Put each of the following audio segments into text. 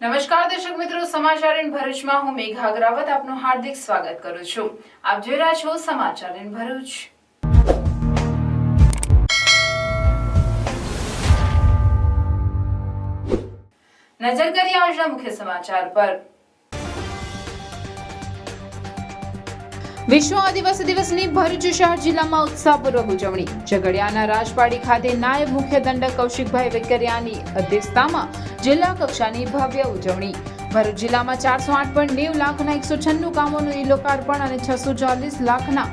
નમસ્કાર દર્શક મિત્રો, સમાચાર ઇન ભરૂચમાં હું મેઘા અગ્રવાલ આપનું હાર્દિક સ્વાગત કરું છું. આપ જોઈ રહ્યા છો સમાચાર ઇન ભરૂચ. નજર કરીએ આજના મુખ્ય સમાચાર પર. વિશ્વ આદિવાસી દિવસની ભરૂચ શહેર જિલ્લામાં ઉત્સાહપૂર્વક ઉજવણી. ઝઘડિયાના રાજપાડી ખાતે નાયબ મુખ્ય દંડક કૌશિકભાઈ વેકરિયાની અધ્યક્ષતામાં જિલ્લા કક્ષાની ભવ્ય ઉજવણી. ભરૂચ જિલ્લામાં 408.90 લાખના 196 કામોનું ઈ લોકાર્પણ અને 640 લાખના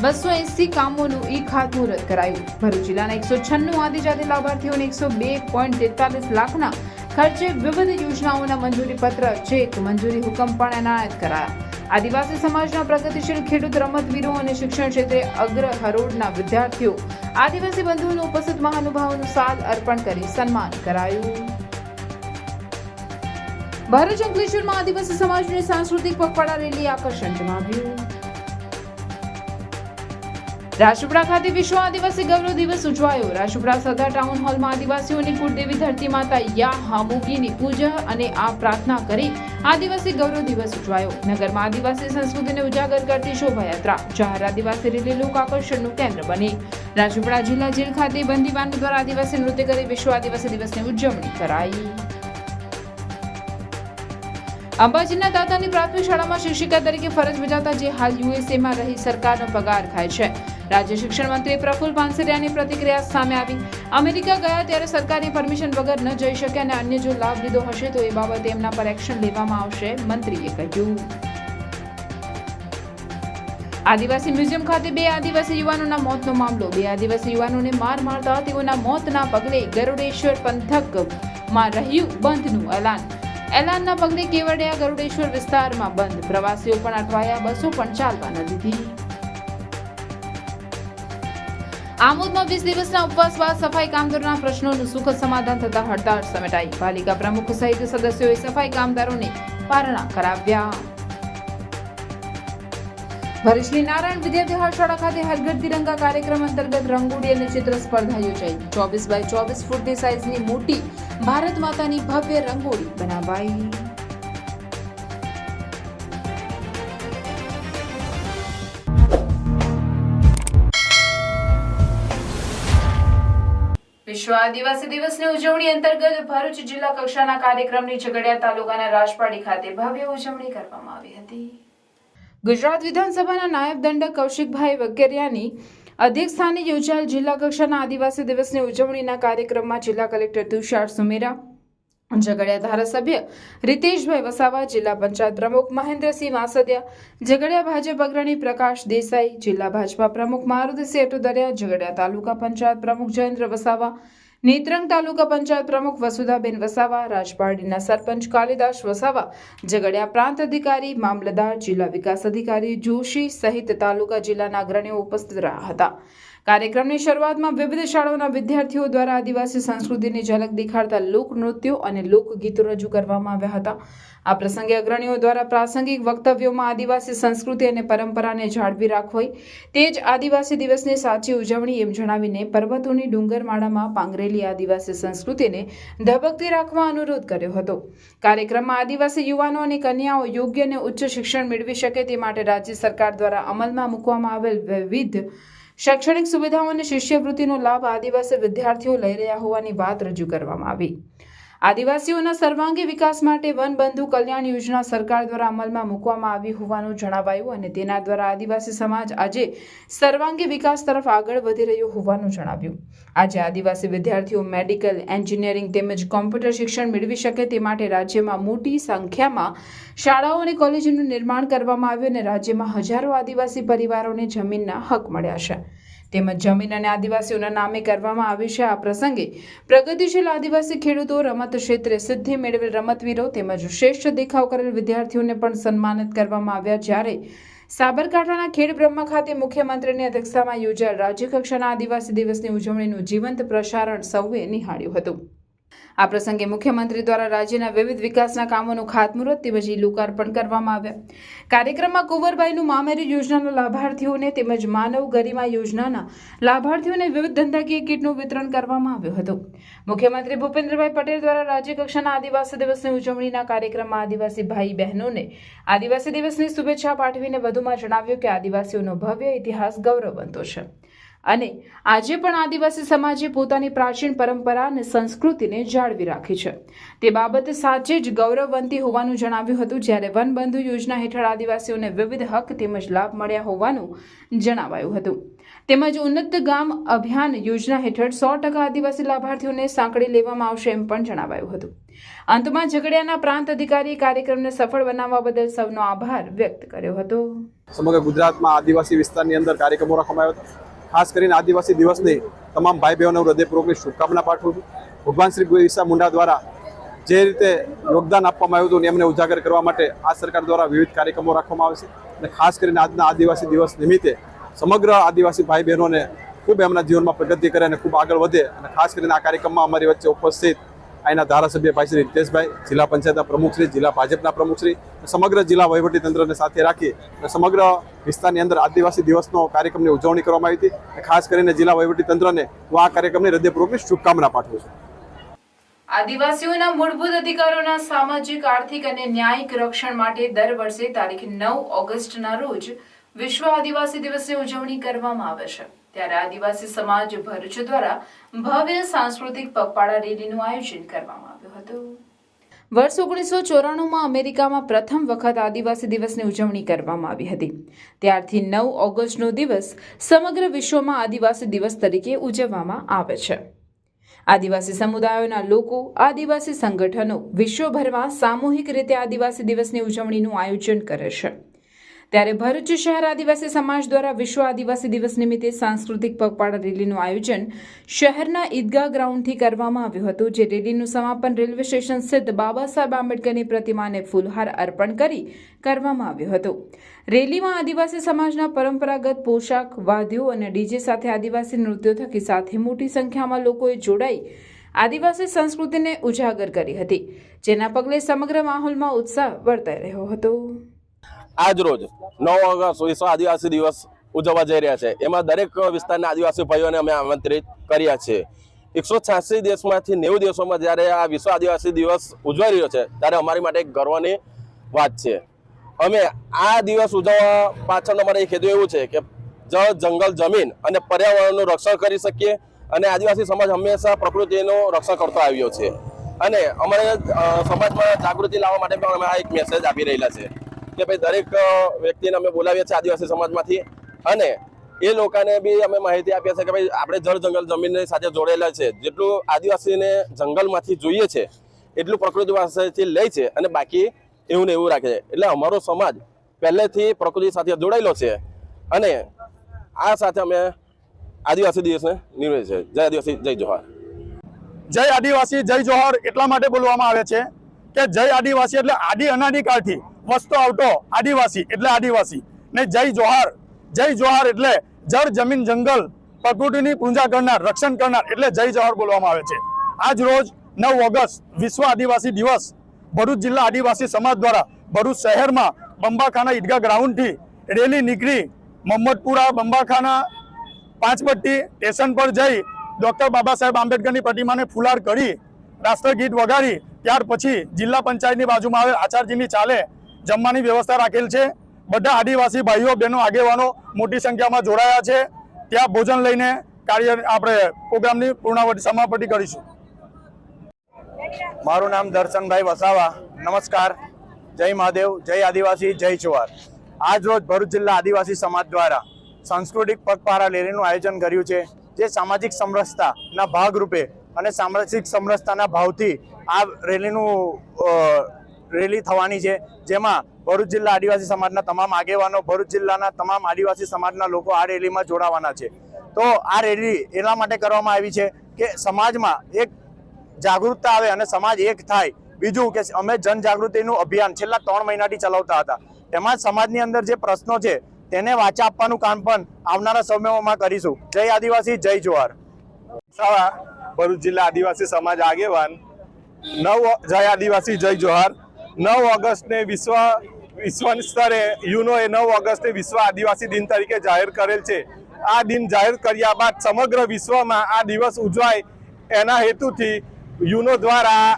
280 કામોનું ઈ ખાતમુહૂર્ત કરાયું. ભરૂચ જિલ્લાના 196 આદિજાતિ લાભાર્થીઓને 102.43 લાખના ખર્ચે વિવિધ યોજનાઓના મંજૂરી પત્ર, ચેક, મંજૂરી હુકમ પણ એનાયત કરાયા. આદિવાસી સમાજના પ્રગતિશીલ ખેડૂત, રમતવીરો અને શિક્ષણ ક્ષેત્રે અગ્ર હરોળના વિદ્યાર્થીઓ, આદિવાસી બંધુઓનું ઉપસ્થિત મહાનુભાવોનું સાલ અર્પણ કરી સન્માન કરાયું. ભરૂચ અંકલેશ્વરમાં આદિવાસી સમાજની સાંસ્કૃતિક પગપાળા રેલી આકર્ષણ જમાવ્યું. રાજપીપળા ખાતે વિશ્વ આદિવાસી ગૌરવ દિવસ ઉજવાયો. રાજપીપળા સદા ટાઉન હોલમાં આદિવાસીઓની કુળદેવી ધરતી માતા યાહામુગીની પૂજા અને આ પ્રાર્થના કરી આદિવાસી ગૌરવ દિવસ ઉજવાયો. નગરમાં આદિવાસી સંસ્કૃતિને ઉજાગર કરતી શોભાયાત્રા જાહેર આદિવાસી રેલી લોક આકર્ષણનું કેન્દ્ર બની. રાજપીપળા જિલ્લા જેલ ખાતે બંદીવાનો દ્વારા આદિવાસી નૃત્ય કરી વિશ્વ આદિવાસી દિવસની ઉજવણી કરાઈ. અંબાજીના દાતાની પ્રાથમિક શાળામાં શિક્ષિકા તરીકે ફરજ બજાવતા જે હાલ યુએસએમાં રહી સરકારનો પગાર ખાય છે. રાજ્ય શિક્ષણ મંત્રી પ્રફુલ્લ પાનસરિયાની પ્રતિક્રિયા સામે આવી. અમેરિકા ગયા ત્યારે સરકારની પરમિશન વગર ન જઈ શકે અને અન્ય જો લાભ લીધો હશે તો એ બાબતે એમના પર એક્શન લેવામાં આવશે, મંત્રીએ કહ્યું. આદિવાસી મ્યુઝિયમ ખાતે 2 આદિવાસી યુવાનોના મોતનો મામલો. 2 આદિવાસી યુવાનોને માર મારતા તેઓના મોતના પગલે ગરુડેશ્વર પંથકમાં રહ્યું બંધનું એલાન. એલાનના પગલે કેવડિયા ગરુડેશ્વર વિસ્તારમાં બંધ. પ્રવાસીઓ પણ અટવાયા, બસો પણ ચાલવા ન દીધી. આમોદમાં 20 દિવસના ઉપવાસ બાદ સફાઈ કામદારોના પ્રશ્નોનું સુખદ સમાધાન થતા હડતાળ સમેટાઈ. પાલિકા પ્રમુખ સહિત સદસ્યોએ સફાઈ કામદારોને પારણા કરાવ્યા. ભરૂચની નારાયણ વિદ્યાવિહાર શાળા ખાતે હર ઘર તિરંગા કાર્યક્રમ અંતર્ગત રંગોળી અને ચિત્ર સ્પર્ધા યોજાઈ. 24x24 ફૂટની સાઇઝની મોટી ભારત માતાની ભવ્ય રંગોળી બનાવાઈ. વિશ્વ આદિવાસી દિવસની ઉજવણી અંતર્ગત ભરૂચ જિલ્લા કક્ષાના કાર્યક્રમની ઝઘડિયા તાલુકાના રાજપાડી ખાતે ભવ્ય ઉજવણી કરવામાં આવી હતી. ગુજરાત વિધાનસભાના નાયબ દંડક કૌશિકભાઈ વેકરિયાની અધ્યક્ષસ્થાને યોજાયેલ જિલ્લા કક્ષાના આદિવાસી દિવસની ઉજવણીના કાર્યક્રમમાં જિલ્લા કલેક્ટર તુષાર સુમેરા, ઝઘડિયા ધારાસભ્ય રીતેશભાઈ વસાવા, જિલ્લા પંચાયત પ્રમુખ મહેન્દ્રસિંહ વાસદિયા, ઝઘડિયા ભાજપ અગ્રણી પ્રકાશ દેસાઈ, જિલ્લા ભાજપા પ્રમુખ મારુતિસિંહ અટોદરિયા, ઝઘડિયા તાલુકા પંચાયત પ્રમુખ જયેન્દ્ર વસાવા, નેત્રંગ તાલુકા પંચાયત પ્રમુખ વસુધાબેન વસાવા, રાજપાડીના સરપંચ કાલિદાસ વસાવા, ઝઘડિયા પ્રાંત અધિકારી, મામલતદાર, જિલ્લા વિકાસ અધિકારી જોશી સહિત તાલુકા જિલ્લાના અગ્રણીઓ ઉપસ્થિત રહ્યા હતા. કાર્યક્રમની શરૂઆતમાં વિવિધ શાળાઓના વિદ્યાર્થીઓ દ્વારા આદિવાસી સંસ્કૃતિની ઝલક દેખાડતા લોકનૃત્યો અને લોકગીતો રજૂ કરવામાં આવ્યા હતા. આ પ્રસંગે અગ્રણીઓ દ્વારા પ્રાસંગિક વક્તવ્યોમાં આદિવાસી સંસ્કૃતિ અને પરંપરાને જાળવી રાખવી તે જ આદિવાસી દિવસની સાચી ઉજવણી એમ જણાવીને પર્વતોની ડુંગરમાળામાં પાંગરેલી આદિવાસી સંસ્કૃતિને ધબકતી રાખવા અનુરોધ કર્યો હતો. કાર્યક્રમમાં આદિવાસી યુવાનો અને કન્યાઓ યોગ્ય અને ઉચ્ચ શિક્ષણ મેળવી શકે તે માટે રાજ્ય સરકાર દ્વારા અમલમાં મૂકવામાં આવેલ વિવિધ શૈક્ષણિક સુવિધાઓ અને શિષ્યવૃત્તિનો લાભ આદિવાસી વિદ્યાર્થીઓ લઈ રહ્યા હોવાની વાત રજૂ કરવામાં આવી. આદિવાસીઓના સર્વાંગી વિકાસ માટે વનબંધુ કલ્યાણ યોજના સરકાર દ્વારા અમલમાં મૂકવામાં આવી હોવાનું જણાવાયું અને તેના દ્વારા આદિવાસી સમાજ આજે સર્વાંગી વિકાસ તરફ આગળ વધી રહ્યો હોવાનું જણાવ્યું. આજે આદિવાસી વિદ્યાર્થીઓ મેડિકલ, એન્જિનિયરિંગ તેમજ કોમ્પ્યુટર શિક્ષણ મેળવી શકે તે માટે રાજ્યમાં મોટી સંખ્યામાં શાળાઓ અને કોલેજોનું નિર્માણ કરવામાં આવ્યું અને રાજ્યમાં હજારો આદિવાસી પરિવારોને જમીનના હક મળ્યા છે તેમજ જમીન અને આદિવાસીઓના નામે કરવામાં આવ્યું છે. આ પ્રસંગે પ્રગતિશીલ આદિવાસી ખેડૂતો, રમત ક્ષેત્રે સિદ્ધિ મેળવેલ રમતવીરો તેમજ શ્રેષ્ઠ દેખાવ કરેલ વિદ્યાર્થીઓને પણ સન્માનિત કરવામાં આવ્યા. જ્યારે સાબરકાંઠાના ખેડ બ્રહ્મા ખાતે મુખ્યમંત્રીની અધ્યક્ષતામાં યોજાયેલ રાજ્ય કક્ષાના આદિવાસી દિવસની ઉજવણીનું જીવંત પ્રસારણ સૌએ નિહાળ્યું હતું. આ પ્રસંગે મુખ્યમંત્રી દ્વારા રાજ્યના વિવિધ વિકાસના કામોનું ખાતમુહૂર્ત તેમજ લોકાર્પણ કરવામાં આવ્યા. કાર્યક્રમમાં કુંવરબાઈનું મામેરી યોજનાના લાભાર્થીઓને તેમજ માનવ ગરિમા યોજનાના લાભાર્થીઓને વિવિધ ધંધાકીય કીટનું વિતરણ કરવામાં આવ્યું હતું. મુખ્યમંત્રી ભૂપેન્દ્રભાઈ પટેલ દ્વારા રાજ્ય કક્ષાના આદિવાસી દિવસની ઉજવણીના કાર્યક્રમમાં આદિવાસી ભાઈ બહેનોને આદિવાસી દિવસની શુભેચ્છા પાઠવીને વધુમાં જણાવ્યું કે આદિવાસીઓનો ભવ્ય ઇતિહાસ ગૌરવવંતો છે અને આજે પણ આદિવાસી સમાજે પોતાની પ્રાચીન પરંપરા અને સંસ્કૃતિને જાળવી રાખી છે. તે બાબત સાચે જ ગૌરવવંતી હોવાનું જણાવ્યું હતું. જ્યારે વનબંધુ યોજના હેઠળ આદિવાસીઓને વિવિધ હક તેમજ લાભ મળ્યા હોવાનું જણાવાયું હતું. તેમજ ઉન્નત ગામ અભિયાન યોજના હેઠળ 100% આદિવાસી લાભાર્થીઓને સાંકળી લેવામાં આવશે એમ પણ જણાવાયું હતું. અંતમાં ઝઘડિયાના પ્રાંત અધિકારીએ કાર્યક્રમને સફળ બનાવવા બદલ સૌનો આભાર વ્યક્ત કર્યો હતો. સમગ્ર ગુજરાતમાં આદિવાસી વિસ્તારની અંદર કાર્યક્રમો રાખવામાં આવ્યા હતા. ખાસ કરીને આદિવાસી દિવસની તમામ ભાઈ બહેનો હૃદયપૂર્વકની શુભકામના પાઠવું છું. ભગવાન શ્રી બિરસા મુંડા દ્વારા જે રીતે યોગદાન આપવામાં આવ્યું હતું એમને ઉજાગર કરવા માટે આ સરકાર દ્વારા વિવિધ કાર્યક્રમો રાખવામાં આવે છે. અને ખાસ કરીને આજના આદિવાસી દિવસ નિમિત્તે સમગ્ર આદિવાસી ભાઈ બહેનોને ખૂબ એમના જીવનમાં પ્રગતિ કરે અને ખૂબ આગળ વધે. અને ખાસ કરીને આ કાર્યક્રમમાં અમારી વચ્ચે ઉપસ્થિત અહીંના ધારાસભ્ય ભાઈ શ્રી રિતેશભાઈ, જિલ્લા પંચાયતના પ્રમુખશ્રી, જિલ્લા ભાજપના પ્રમુખશ્રી, સમગ્ર જિલ્લા વહીવટીતંત્રને સાથે રાખી સમગ્ર વિસ્તારની અંદર આદિવાસી દિવસનો કાર્યક્રમની ઉજવણી કરવામાં આવી હતી. ખાસ કરીને જિલ્લા વહીવટીતંત્રને હું આ કાર્યક્રમની હૃદયપૂર્વકની શુભકામના પાઠવું છું. આદિવાસીઓના મૂળભૂત અધિકારોના સામાજિક, આર્થિક અને ન્યાયિક રક્ષણ માટે દર વર્ષે તારીખ 9 ઓગસ્ટના રોજ વિશ્વ આદિવાસી દિવસની ઉજવણી કરવામાં આવે છે. ત્યારે આદિવાસી સમાજ ભરૂચ દ્વારા ભવ્ય સાંસ્કૃતિક પગપાળા રેલીનું આયોજન કરવામાં આવ્યું હતું. વર્ષ 1994માં અમેરિકામાં પ્રથમ વખત આદિવાસી દિવસની ઉજવણી કરવામાં આવી હતી. ત્યારથી 9 ઓગસ્ટનો દિવસ સમગ્ર વિશ્વમાં આદિવાસી દિવસ તરીકે ઉજવવામાં આવે છે. આદિવાસી સમુદાયોના લોકો, આદિવાસી સંગઠનો વિશ્વભરમાં સામૂહિક રીતે આદિવાસી દિવસની ઉજવણીનું આયોજન કરે છે. ત્યારે ભરૂચ શહેર આદિવાસી સમાજ દ્વારા વિશ્વ આદિવાસી દિવસ નિમિત્તે સાંસ્કૃતિક પગપાળા રેલીનું આયોજન શહેરના ઈદગાહ ગ્રાઉન્ડથી કરવામાં આવ્યું હતું. જે રેલીનું સમાપન રેલવે સ્ટેશન સ્થિત બાબા સાહેબ આંબેડકરની પ્રતિમાને ફૂલહાર અર્પણ કરી કરવામાં આવ્યું હતું. રેલીમાં આદિવાસી સમાજના પરંપરાગત પોશાક, વાદ્યો અને ડીજે સાથે આદિવાસી નૃત્યો થકી સાથે મોટી સંખ્યામાં લોકોએ જોડાઈ આદિવાસી સંસ્કૃતિને ઉજાગર કરી હતી. જેના પગલે સમગ્ર માહોલમાં ઉત્સાહ વર્તાઈ રહ્યો હતો. આજ રોજ 9 ઓગસ્ટ વિશ્વ આદિવાસી દિવસ ઉજવવા જઈ રહ્યા છે. એમાં દરેક વિસ્તારના આદિવાસી ભાઈઓને અમે આમંત્રિત કર્યા છે. 186 દેશમાંથી 90 દેશોમાં જ્યારે આ વિશ્વ આદિવાસી દિવસ ઉજવાઈ રહ્યો છે ત્યારે અમારી માટે એક ગર્વની વાત છે. અમે આ દિવસ ઉજવવા પાછળનો અમારો એક હેતુ એવું છે કે જળ, જંગલ, જમીન અને પર્યાવરણનું રક્ષણ કરી શકીએ. અને આદિવાસી સમાજ હંમેશા પ્રકૃતિનું રક્ષણ કરતો આવ્યો છે. અને અમારે સમાજમાં જાગૃતિ લાવવા માટે પણ અમે આ એક મેસેજ આપી રહેલા છે કે ભાઈ દરેક વ્યક્તિને અમે બોલાવીએ છીએ આદિવાસી સમાજમાંથી. અને એ લોકોને બી અમે માહિતી આપીએ છીએ કે ભાઈ આપણે જળ, જંગલ, જમીનની સાથે જોડેલા છે. જેટલું આદિવાસીને જંગલમાંથી જોઈએ છે એટલું પ્રકૃતિ પાસેથી લે છે અને બાકી એવું ને એવું રાખે છે. એટલે અમારો સમાજ પહેલેથી પ્રકૃતિ સાથે જોડાયેલો છે અને આ સાથે અમે આદિવાસી દિવસને નિર્વહીએ છીએ. જય આદિવાસી, જય જોહાર. જય આદિવાસી, જય જોહાર એટલા માટે બોલવામાં આવે છે કે જય આદિવાસી એટલે આદિ અનાદિકાળથી વસતો આવતો આદિવાસી એટલે આદિવાસી ને જય જોહાર એટલે જળ, જમીન, જંગલ, પ્રકૃતિની પૂજા કરનાર, રક્ષણ કરનાર એટલે જય જોહાર બોલવામાં આવે છે. આજ રોજ 9 ઓગસ્ટ વિશ્વ આદિવાસી દિવસ ભરૂચ જિલ્લા આદિવાસી સમાજ દ્વારા ભરૂચ શહેરમાં બંબાખાના ઈદગાહ ગ્રાઉન્ડથી રેલી નીકળી મોહમ્મદપુરા બંબાખાના પાંચપટ્ટી સ્ટેશન પર જઈ ડૉક્ટર બાબા સાહેબ આંબેડકરની પ્રતિમાને ફુલાર કરી રાષ્ટ્રગીત વગાડી ત્યાર પછી જિલ્લા પંચાયતની બાજુમાં આવેલ આચાર્યજીની ચાલે જમવાની વ્યવસ્થા રાખેલ છે. બધા આદિવાસી ભાઈઓ બહેનો આગેવાનો મોટી સંખ્યામાં જોડાયા છે. ત્યાં ભોજન લઈને આપણે પ્રોગ્રામની સમાપતિ કરીશું. મારું નામ દર્શનભાઈ વસાવા. નમસ્કાર, જય મહાદેવ, જય આદિવાસી, જય જોહાર. આજ રોજ ભરૂચ જિલ્લા આદિવાસી સમાજ દ્વારા સાંસ્કૃતિક પગપાળા રેલીનું આયોજન કર્યું છે. જે સામાજિક સમરસતાના ભાગરૂપે અને સામાજિક સમરસતાના ભાવથી આ રેલી થવાની છે. જેમાં ભરૂચ જિલ્લા આદિવાસી સમાજના તમામ આગેવાનો, ભરૂચ જિલ્લાના તમામ આદિવાસી સમાજના લોકો આ રેલીમાં જોડાવાના છે. તો આ રેલી એટલા માટે કરવામાં આવી છે કે સમાજમાં એક જાગૃતતા આવે અને સમાજ એક થાય. બીજું કે અમે જનજાગૃતિનું અભિયાન છેલ્લા 3 મહિનાથી ચલાવતા હતા. તેમાં સમાજની અંદર જે પ્રશ્નો છે તેને વાચા આપવાનું કામ પણ આવનારા સમયોમાં કરીશું. જય આદિવાસી, જય જોહાર. ભરૂચ જિલ્લા આદિવાસી સમાજ આગેવાન જય આદિવાસી જય જોહાર. 9 ઓગસ્ટને વિશ્વ સ્તરે યુનોએ 9 ઓગસ્ટને વિશ્વ આદિવાસી દિન તરીકે જાહેર કરેલ છે. આ દિન જાહેર કર્યા બાદ સમગ્ર વિશ્વમાં આ દિવસ ઉજવાય એના હેતુથી યુનો દ્વારા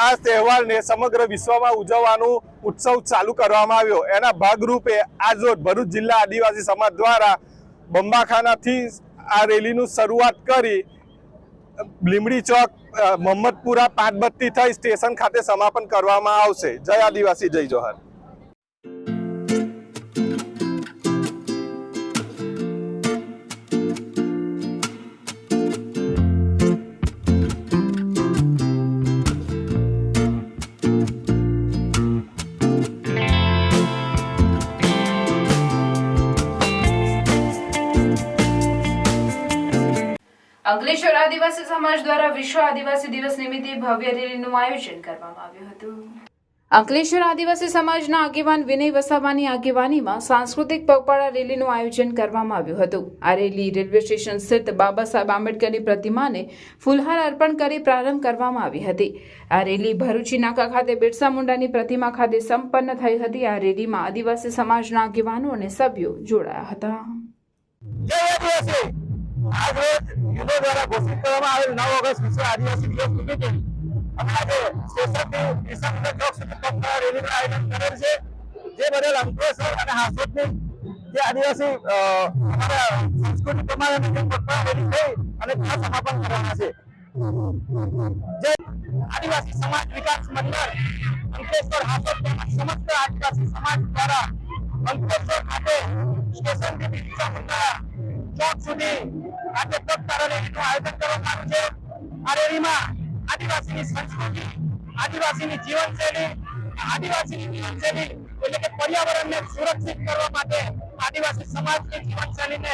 આ તહેવારને સમગ્ર વિશ્વમાં ઉજવવાનું ઉત્સવ ચાલુ કરવામાં આવ્યો. એના ભાગરૂપે આજરોજ ભરૂચ જિલ્લા આદિવાસી સમાજ દ્વારા બંબાખાનાથી આ રેલીનું શરૂઆત કરી લીમડી ચોક મોહમ્મદપુરા પાંચબત્તી થઈ સ્ટેશન ખાતે સમાપન કરવામાં આવશે. જય આદિવાસી જય જોહાર. અંકલેશ્વર આદિવાસી સમાજ દ્વારા વિશ્વ આદિવાસી દિવસ નિમિત્તે ભવ્ય રેલીનું આયોજન કરવામાં આવ્યું હતું. અંકલેશ્વર આદિવાસી સમાજના આગેવાન વિનય વસાવાની આગેવાનીમાં સાંસ્કૃતિક પગપાળા રેલીનું આયોજન કરવામાં આવ્યું હતું. આ રેલી રેલવે સ્ટેશન સ્થિત બાબા સાહેબ આંબેડકરની પ્રતિમાને ફૂલહાર અર્પણ કરી પ્રારંભ કરવામાં આવી હતી. આ રેલી ભરૂચી નાકા ખાતે બિરસા મુંડાની પ્રતિમા ખાતે સંપન્ન થઈ હતી. આ રેલીમાં આદિવાસી સમાજના આગેવાનો અને સભ્યો જોડાયા હતા. આજ રોજ યુનો દ્વારા ઘોષિત કરવામાં આવેલ 9 ઓગસ્ટ વિશ્વ આદિવાસી દિવસ નિમિત્તે અમારે સ્ટેશનથી બિરસા મુંડા ચોક સુધી પગપાળા રેલીનું આયોજન કરેલ છે. જે બદલ અંકલેશ્વર અને હાસોદની જે આદિવાસી અમારા સંસ્કૃતિ પ્રમાણે પગપાળા રેલી થઈ અને ત્યાં સમાપન કરવાના છે. જે આદિવાસી સમાજ વિકાસ મંડળ અંકલેશ્વર હાસોદ તેમજ સમસ્ત આદિવાસી સમાજ દ્વારા અંકલેશ્વર ખાતે સ્ટેશનથી બિરસા મુંડા ચોક સુધી આજે પગપાળા રેલીનું આયોજન કરવામાં આવ્યું છે. આ રેલીમાં આદિવાસીની સંસ્કૃતિ, આદિવાસીની જીવનશૈલી એટલે કે પર્યાવરણને સુરક્ષિત કરવા માટે આદિવાસી સમાજની જીવનશૈલીને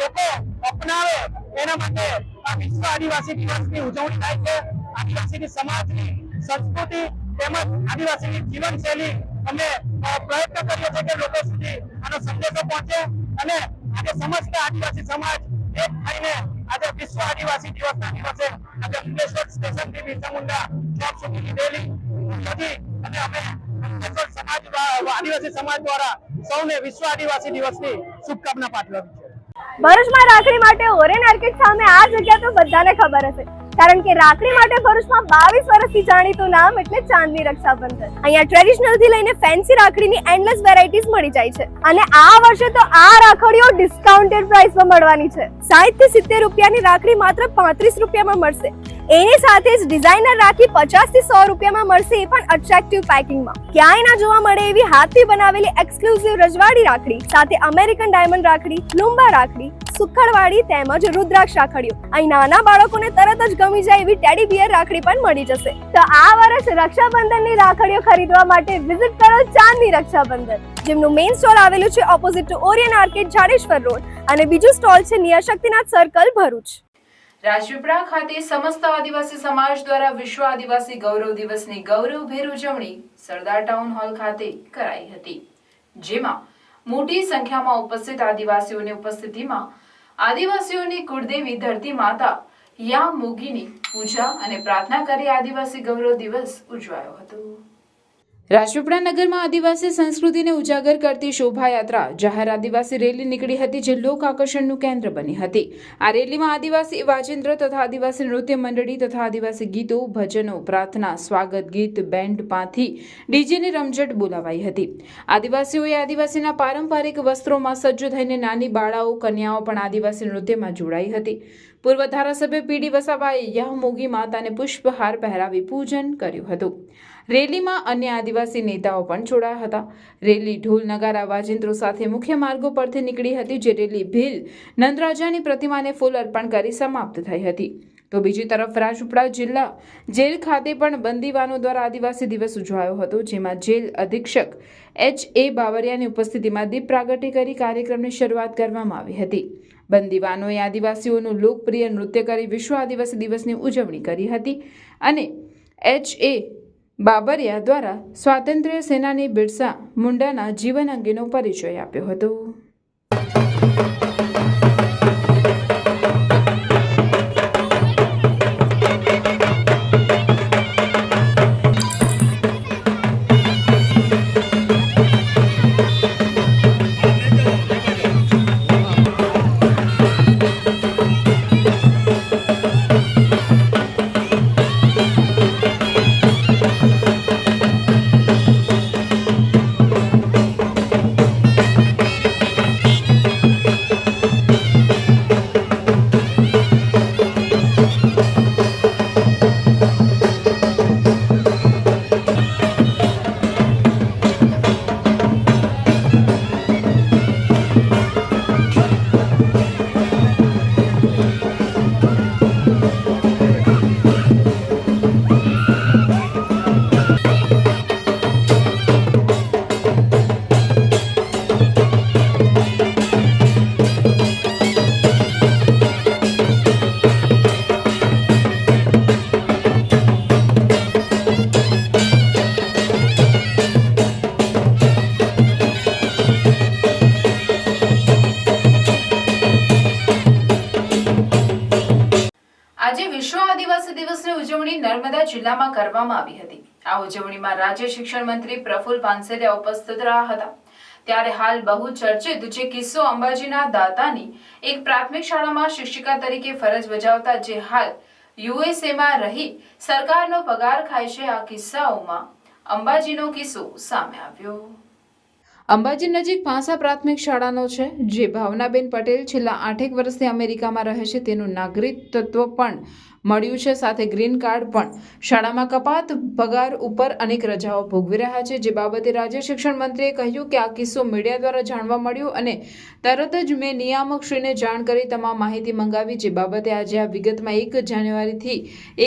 લોકો અપનાવે એના માટે આ વિશ્વ આદિવાસી દિવસની ઉજવણી થાય છે. આદિવાસીની સમાજની સંસ્કૃતિ તેમજ આદિવાસીની જીવનશૈલી અમે પ્રયત્ન કરીએ છીએ કે લોકો સુધી આનો સંદેશો પહોંચે અને આજે સમસ્ત આદિવાસી સમાજ એક થઈને આજે વિશ્વ આદિવાસી દિવસના દિવસે આજે અંકલેશ્વર સ્ટેશનથી બિરસા મુંડા ચોક સુધીની રેલી હતી અને અમે અંકલેશ્વર સમાજ આદિવાસી સમાજ દ્વારા સૌને વિશ્વ આદિવાસી દિવસની શુભકામના પાઠવી છે. ભરૂચમાં રાખડી માટે ઓરેન આર્કેડ સામે આ જગ્યા તો બધાને ખબર હશે, કારણ કે રાખડી માટે ભરૂચમાં 22 વર્ષથી જાણીતું નામ એટલે ચાંદની રક્ષાબંધન. અહીંયા ટ્રેડિશનલ થી લઈને ફેન્સી રાખડીની એન્ડલેસ વેરાયટીઝ મળી જાય છે અને આ વર્ષે તો આ રાખડીઓ ડિસ્કાઉન્ટેડ પ્રાઇસમાં મળવાની છે. 60 થી 70 રૂપિયાની રાખડી માત્ર 35 રૂપિયામાં મળશે. એની સાથે જ ડિઝાઇનર રાખી 50 થી 100 રૂપિયામાં મળશે, એ પણ અટ્રેક્ટિવ પેકિંગમાં. ક્યાંય ના જોવા મળે એવી હાથથી બનાવેલી એક્સક્લુઝિવ રજવાડી રાખડી સાથે અમેરિકન ડાયમંડ રાખડી, લુંબા રાખડી, સુખડવાળી તેમજ રુદ્રાક્ષ રાખડીઓ. અહીં નાના બાળકોને તરત જ ગમી જાય એવી ટેડી બિયર રાખડી પણ મળી જશે. તો આ વર્ષ રક્ષાબંધનની રાખડીઓ ખરીદવા માટે વિઝિટ કરો ચાંદની રક્ષાબંધન, જેમનું મેઇન સ્ટોલ આવેલું છે opposite to Orion arcade Jadeshwar road અને બીજું સ્ટોલ છે નિયર શક્તિનાથ સર્કલ ભરૂચ. રાજપીપળા ખાતે સમસ્ત આદિવાસી સમાજ દ્વારા વિશ્વ આદિવાસી ગૌરવ દિવસની ગૌરવભેર ઉજવણી સરદાર ટાઉન હોલ ખાતે કરાઈ હતી, જેમાં મોટી સંખ્યામાં ઉપસ્થિત આદિવાસીઓની ઉપસ્થિતિમાં આદિવાસીઓની કુળદેવી ધરતી માતા યા મોગીની પૂજા અને પ્રાર્થના કરી આદિવાસી ગૌરવ દિવસ ઉજવાયો હતો. રાજપીપળા નગરમાં આદિવાસી સંસ્કૃતિને ઉજાગર કરતી શોભાયાત્રા જાહેર આદિવાસી રેલી નીકળી હતી, જે લોક આકર્ષણનું કેન્દ્ર બની હતી. આ રેલીમાં આદિવાસી વાજિંત્ર તથા આદિવાસી નૃત્ય મંડળી તથા આદિવાસી ગીતો, ભજનો, પ્રાર્થના, સ્વાગત ગીત, બેન્ડ, પાંથી, ડીજેની રમઝટ બોલાવાઈ હતી. આદિવાસીઓએ આદિવાસીના પારંપરિક વસ્ત્રોમાં સજ્જ થઈને નાની બાળાઓ, કન્યાઓ પણ આદિવાસી નૃત્યમાં જોડાઈ હતી. પૂર્વ ધારાસભ્ય પીડી વસાવાએ યામોગી માતાને પુષ્પહાર પહેરાવી પૂજન કર્યું હતું. રેલીમાં અન્ય આદિવાસી નેતાઓ પણ જોડાયા હતા. રેલી ઢોલ નગારા વાજિંત્રો સાથે મુખ્ય માર્ગો પરથી નીકળી હતી, જે રેલી ભીલ નંદરાજાની પ્રતિમાને ફૂલ અર્પણ કરી સમાપ્ત થઈ હતી. તો બીજી તરફ રાજપીપળા જિલ્લા જેલ ખાતે પણ બંદીવાનો દ્વારા આદિવાસી દિવસ ઉજવાયો હતો, જેમાં જેલ અધિક્ષક H.A. બાબરિયાની ઉપસ્થિતિમાં દીપ પ્રાગટ્ય કરી કાર્યક્રમની શરૂઆત કરવામાં આવી હતી. બંદીવાનોએ આદિવાસીઓનું લોકપ્રિય નૃત્ય કરી વિશ્વ આદિવાસી દિવસની ઉજવણી કરી હતી અને H.A. બાબરિયા દ્વારા સ્વાતંત્ર્ય સેનાની બિરસા મુંડાના જીવન અંગેનો પરિચય આપ્યો હતો. આજે વિશ્વ આદિવાસી દિવસની ઉજવણી નર્મદા જિલ્લામાં કરવામાં આવી હતી. આ ઉજવણીમાં રાજ્ય શિક્ષણ મંત્રી પ્રફુલ પાનસેરિયા ઉપસ્થિત રહ્યા હતા. ત્યારે હાલ બહુ ચર્ચિત જે કિસ્સો અંબાજીના દાતાની એક પ્રાથમિક શાળામાં શિક્ષિકા તરીકે ફરજ બજાવતા જે હાલ યુએસએમાં રહી સરકારનો પગાર ખાય છે. આ કિસ્સાઓમાં અંબાજીનો કિસ્સો સામે આવ્યો. અંબાજી નજીક પાંસા પ્રાથમિક શાળાનો છે જે ભાવનાબેન પટેલ છેલ્લા 8 વર્ષથી અમેરિકામાં રહે છે. તેનું નાગરિકત્વ પણ મળ્યું છે, સાથે ગ્રીન કાર્ડ પણ. શાળામાં કપાત પગાર ઉપર અનેક રજાઓ ભોગવી રહ્યા છે, જે બાબતે રાજ્ય શિક્ષણ મંત્રીએ કહ્યું કે આ કિસ્સો મીડિયા દ્વારા જાણવા મળ્યો અને તરત જ મેં નિયામકશ્રીને જાણ કરી તમામ માહિતી મંગાવી, જે બાબતે આજે આ વિગતમાં 1 જાન્યુઆરીથી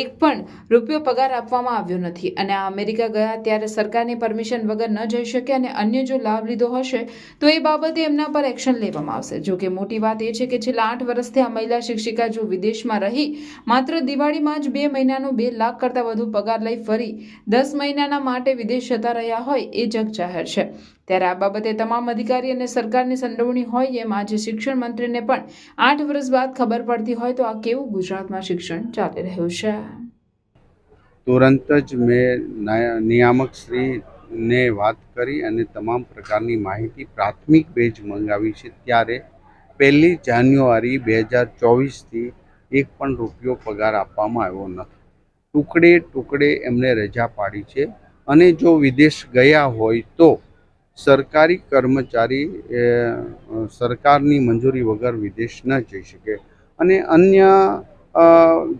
એક પણ રૂપિયો પગાર આપવામાં આવ્યો નથી અને આ અમેરિકા ગયા ત્યારે સરકારની પરમિશન વગર ન જઈ શકે અને અન્ય જો લાભ લીધો હશે તો એ બાબતે એમના પર એક્શન લેવામાં આવશે. જો કે મોટી વાત એ છે કે છેલ્લા 8 વર્ષથી આ મહિલા શિક્ષિકા જો વિદેશમાં રહી માત્ર દિવાળીમાં જ 2 મહિનાનો 2 લાખ કરતાં વધુ પગાર લઈ ફરી 10 મહિનાના માટે વિદેશ જતા રહ્યા હોય એ જગ જાહેર છે. ત્યારે આ બાબતે તમામ અધિકારી અને સરકારની સંડોવણી હોય એમ આજે શિક્ષણ મંત્રીને પણ 8 વર્ષ બાદ ખબર પડતી હોય તો આ કેવું ગુજરાતમાં શિક્ષણ ચાલી રહ્યું છે. તુરંત જ મેં નિયામકશ્રીને વાત કરી અને તમામ પ્રકારની માહિતી પ્રાથમિક બેઝ મંગાવી છે. ત્યારે 1 જાન્યુઆરી 2024થી એક પણ રૂપિયો પગાર આપવામાં આવ્યો નથી. ટુકડે એમને રજા પાડી છે અને જો વિદેશ ગયા હોય તો સરકારી કર્મચારી સરકારની મંજૂરી વગર વિદેશ ન જઈ શકે અને અન્ય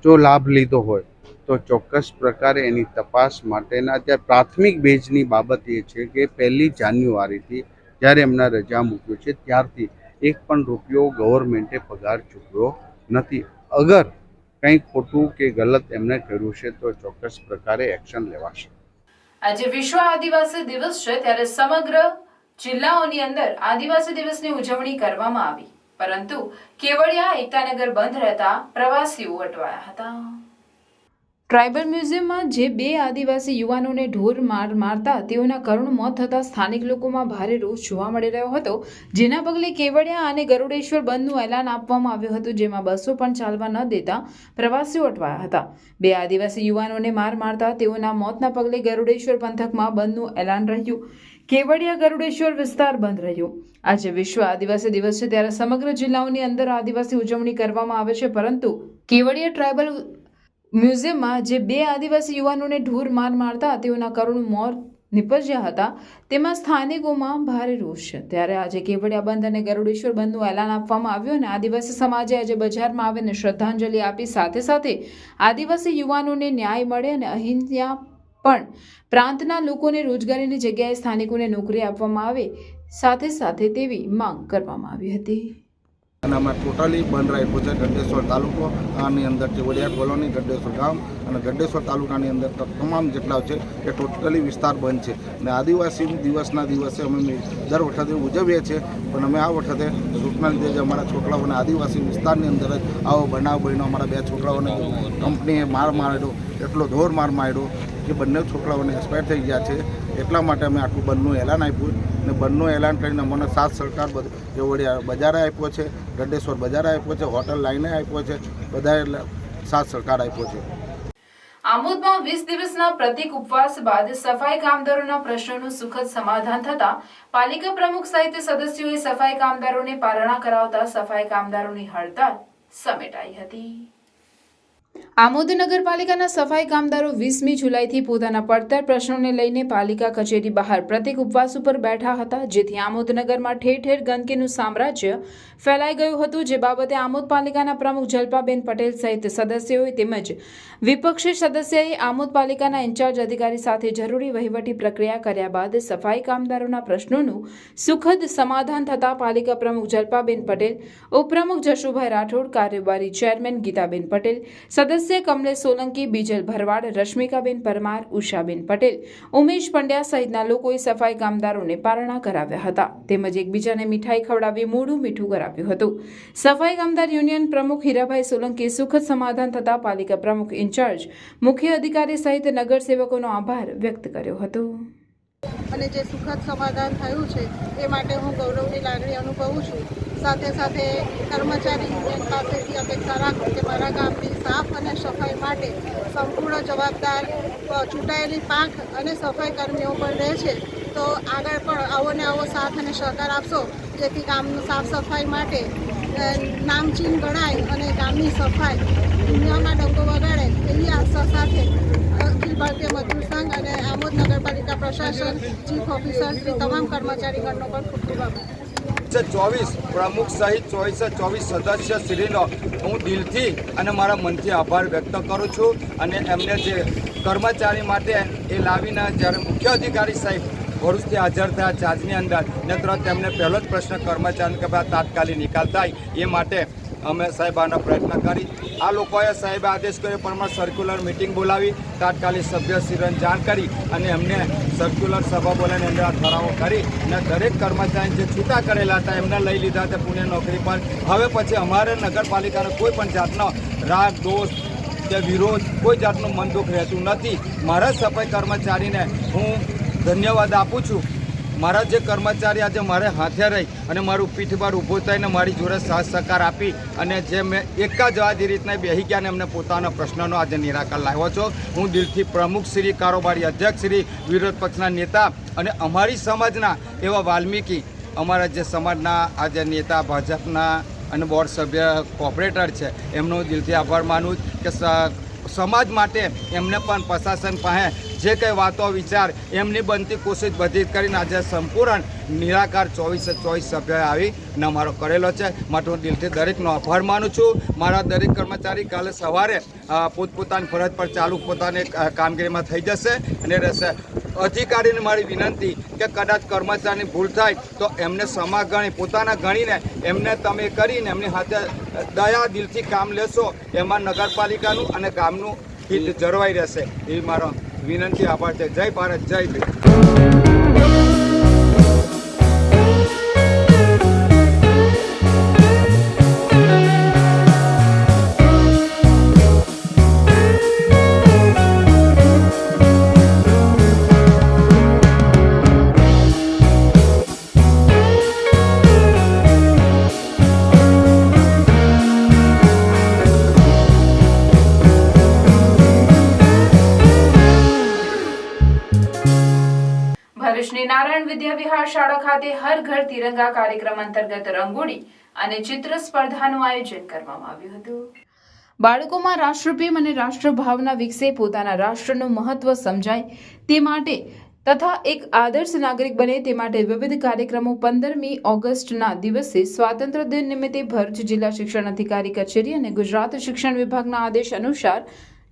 જો લાભ લીધો હોય તો ચોક્કસ પ્રકારે એની તપાસ માટેના ત્યાં પ્રાથમિક બેઝની બાબત એ છે કે 1 જાન્યુઆરીથી જ્યારે એમના રજા મૂક્યો છે ત્યારથી એક પણ રૂપિયો ગવર્મેન્ટે પગાર ચૂકવ્યો નથી. અગર કંઈ ખોટું કે ગલત એમને કર્યું છે તો ચોક્કસ પ્રકારે એક્શન લેવાશે. આજે વિશ્વ આદિવાસી દિવસ છે ત્યારે સમગ્ર જિલ્લાઓની અંદર આદિવાસી દિવસની ઉજવણી કરવામાં આવી, પરંતુ કેવડિયા એકતાનગર બંધ રહેતા પ્રવાસીઓ અટવાયા હતા. ટ્રાઇબલ મ્યુઝિયમમાં જે 2 આદિવાસી યુવાનોને ઢોર માર મારતા તેઓના કરુણ મોત થતાં સ્થાનિક લોકોમાં ભારે રોષ જોવા મળી રહ્યો હતો, જેના પગલે કેવડિયા અને ગરુડેશ્વર બંધનું એલાન આપવામાં આવ્યું હતું, જેમાં બસો પણ ચાલવા ન દેતા પ્રવાસીઓ અટવાયા હતા. 2 આદિવાસી યુવાનોને માર મારતા તેઓના મોતના પગલે ગરુડેશ્વર પંથકમાં બંધનું એલાન રહ્યું. કેવડિયા ગરુડેશ્વર વિસ્તાર બંધ રહ્યો. આજે વિશ્વ આદિવાસી દિવસ છે ત્યારે સમગ્ર જિલ્લાઓની અંદર આદિવાસી ઉજવણી કરવામાં આવે છે, પરંતુ કેવડિયા ટ્રાઇબલ મ્યુઝિયમમાં જે 2 આદિવાસી યુવાનોને ઢોર માર મારતા તેઓના કરુણ મોત નિપજ્યા હતા તેમાં સ્થાનિકોમાં ભારે રોષ છે. ત્યારે આજે કેવડિયા બંધ અને ગરુડેશ્વર બંધનું એલાન આપવામાં આવ્યું અને આદિવાસી સમાજે આજે બજારમાં આવીને શ્રદ્ધાંજલિ આપી, સાથે સાથે આદિવાસી યુવાનોને ન્યાય મળે અને અહીં ત્યાં પણ પ્રાંતના લોકોને રોજગારીની જગ્યાએ સ્થાનિકોને નોકરી આપવામાં આવે, સાથે સાથે તેવી માંગ કરવામાં આવી હતી. અને અમે ટોટલી બંધ રાખ્યું છે. ગડેશ્વર તાલુકો આની અંદર કેવડિયા કોલોની, ગડેશ્વર ગામ અને ગડેશ્વર તાલુકાની અંદર તમામ જેટલા છે એ ટોટલી વિસ્તાર બંધ છે. અને આદિવાસી દિવસના દિવસે અમે દર વખતે ઉજવીએ છીએ, પણ અમે આ વખતે સૂચના લીધે અમારા છોકરાઓને આદિવાસી વિસ્તારની અંદર જ આવો બનાવ બન્યો. અમારા 2 છોકરાઓને કંપનીએ માર માર્યો, એટલો ઢોર માર માર્યો કે બંને છોકરાઓને એક્સપાયર થઈ ગયા છે. એટલા માટે અમે આટલું બંધનું એલાન આપ્યું અને બંધનું એલાન કરીને અમને સાથ સરકાર કેવડિયા બજારે આપ્યો છે, ગડેશ્વર બજારે આપ્યો છે, હોટલ લાઈને આપ્યો છે, બધા સાથ સરકાર આપ્યો છે. આમોદમાં 20 દિવસના પ્રતિક ઉપવાસ બાદ સફાઈ કામદારોના પ્રશ્નોનું સુખદ સમાધાન થતા પાલિકા પ્રમુખ સહિત સદસ્યોએ સફાઈ કામદારોને પારણા કરાવતા સફાઈ કામદારોની હડતાળ સમેટાઈ હતી. આમોદ નગરપાલિકાના સફાઈ કામદારો 20મી જુલાઈથી પોતાના પડતર પ્રશ્નોને લઈને પાલિકા કચેરી બહાર પ્રતિક ઉપવાસ ઉપર બેઠા હતા, જેથી આમોદ નગરમાં ઠેર ઠેર ગંદકીનું સામ્રાજ્ય ફેલાઈ ગયું હતું, જે બાબતે આમોદ પાલિકાના પ્રમુખ જલ્પાબેન પટેલ સહિત સદસ્યોએ તેમજ વિપક્ષી સદસ્યએ આમોદ પાલિકાના ઇન્ચાર્જ અધિકારી સાથે જરૂરી વહીવટી પ્રક્રિયા કર્યા બાદ સફાઈ કામદારોના પ્રશ્નોનું સુખદ સમાધાન થતા પાલિકા પ્રમુખ જલ્પાબેન પટેલ, ઉપપ્રમુખ જશુભાઈ રાઠોડ, કાર્યવારી ચેરમેન ગીતાબેન પટેલ, સદસ્ય કમલેશ સોલંકી, બીજલ ભરવાડ, રશ્મિકાબેન પરમાર, ઉષાબેન પટેલ, ઉમેશ પંડ્યા સહિતના લોકોએ સફાઈ કામદારોને પારણા કરાવ્યા હતા, તેમજ એકબીજાને મીઠાઈ ખવડાવી મોઢું મીઠું કરાવ્યું હતું. સફાઈ કામદાર યુનિયન પ્રમુખ હીરાભાઈ સોલંકીએ સુખદ સમાધાન થતા પાલિકા પ્રમુખ ઇન્ચાર્જ, મુખ્ય અધિકારી સહિત નગરસેવકોનો આભાર વ્યક્ત કર્યો હતો. અને જે સુખદ સમાધાન થયું છે એ માટે હું ગૌરવની લાગણી અનુભવું છું. સાથે સાથે કર્મચારી યુનિયન પાસેથી અપેક્ષા રાખું કે મારા ગામની સાફ અને સફાઈ માટે સંપૂર્ણ જવાબદાર ચૂંટાયેલી પાંખ અને સફાઈ કર્મીઓ પર રહે છે. તો આગળ પણ આવો ને આવો સાથ અને સહકાર આપશો, જેથી ગામનું સાફ સફાઈ માટે નામચીન ગણાય અને ગામની સફાઈ દુનિયામાં ડંકો વગાડે એવી આશા સાથે અખિલ ભારતીય મજદૂર સંઘ અને આમોદ નગરપાલિકા પ્રશાસન, ચીફ ઓફિસર શ્રી તમામ કર્મચારીગણનો પણ ખૂબ ખૂબ આભાર. 24 પ્રમુખ સહિત 24 સદસ્ય શ્રીનો હું દિલથી અને મારા મનથી આભાર વ્યક્ત કરું છું. અને એમને જે કર્મચારી માટે એ લાવીને જ્યારે મુખ્ય અધિકારી સાહેબ ભરૂચથી હાજર થયા ચાર્જની અંદર ને તરત તેમને પહેલો જ પ્રશ્ન કર્મચારી કે ભાઈ તાત્કાલિક નિકાલ થાય એ માટે અમે સાહેબ આનો પ્રયત્ન કરી. આ લોકોએ સાહેબે આદેશ કર્યો પ્રમાણે સર્ક્યુલર મિટિંગ બોલાવી તાત્કાલિક સભ્યશ્રીને જાણ કરી અને એમને સર્ક્યુલર સભા બોલાવીને અંદર આ ઠરાવો કરી અને દરેક કર્મચારી જે છૂટા કરેલા હતા એમને લઈ લીધા હતા પુણે નોકરી પર. હવે પછી અમારે નગરપાલિકાનો કોઈ પણ જાતનો રાગ દોષ કે વિરોધ કોઈ જાતનું મન દુઃખ રહેતું નથી. મારા સફાઈ કર્મચારીને હું ધન્યવાદ આપું છું. મારા જે કર્મચારી આજે મારે હાથે રહી અને મારું પીઠ પર ઊભો થઈને મારી જોડે સાથ સહકાર આપી અને જે મેં એક જ આજ રીતના બેસી ગયા અને એમને પોતાના પ્રશ્નનો આજે નિરાકર લાવ્યો છો. હું દિલથી પ્રમુખ શ્રી, કારોબારી અધ્યક્ષ શ્રી, વિરોધ પક્ષના નેતા અને અમારી સમાજના એવા વાલ્મીકી અમારા જે સમાજના આજે નેતા ભાજપના અને બોર્ડ સભ્ય કોર્પોરેટર છે એમનો દિલથી આભાર માનું કે સમાજ માટે એમને પણ પ્રશાસન પાસે જે કંઈ વાતો વિચાર એમની બનતી કોશિશ બધી કરીને આજે સંપૂર્ણ નિરાકાર 24 સભ્યોએ આવીને અમારો કરેલો છે. માટે હું દિલથી દરેકનો આભાર માનું છું. મારા દરેક કર્મચારી કાલે સવારે પોતપોતાની ફરજ પર ચાલુ પોતાની કામગીરીમાં થઈ જશે અને રહેશે. અધિકારીને મારી વિનંતી કે કદાચ કર્મચારીની ભૂલ થાય તો એમને સમા ગણી પોતાના ગણીને એમને તમે કરીને એમની સાથે દયા દિલથી કામ લેશો એમાં નગરપાલિકાનું અને ગામનું હિત જળવાઈ રહેશે એવી મારો વિનંતી આભાર છે. જય ભારત, જય ભીમ. ભરૂચની નારાયણ વિદ્યા વિહાર શાળા ખાતે હર ઘર તિરંગા કાર્યક્રમ અંતર્ગત રંગોળી અને ચિત્ર સ્પર્ધાનું આયોજન કરવામાં આવ્યું હતું. બાળકોમાં રાષ્ટ્રપ્રેમ અને રાષ્ટ્રભાવના વિકસે, પોતાના રાષ્ટ્રનું મહત્વ સમજાય તે માટે તથા એક આદર્શ નાગરિક બને તે માટે વિવિધ કાર્યક્રમો 15મી ઓગસ્ટના દિવસે સ્વાતંત્ર્ય દિન નિમિત્તે ભરૂચ જિલ્લા શિક્ષણ અધિકારી કચેરી અને ગુજરાત શિક્ષણ વિભાગના આદેશ અનુસાર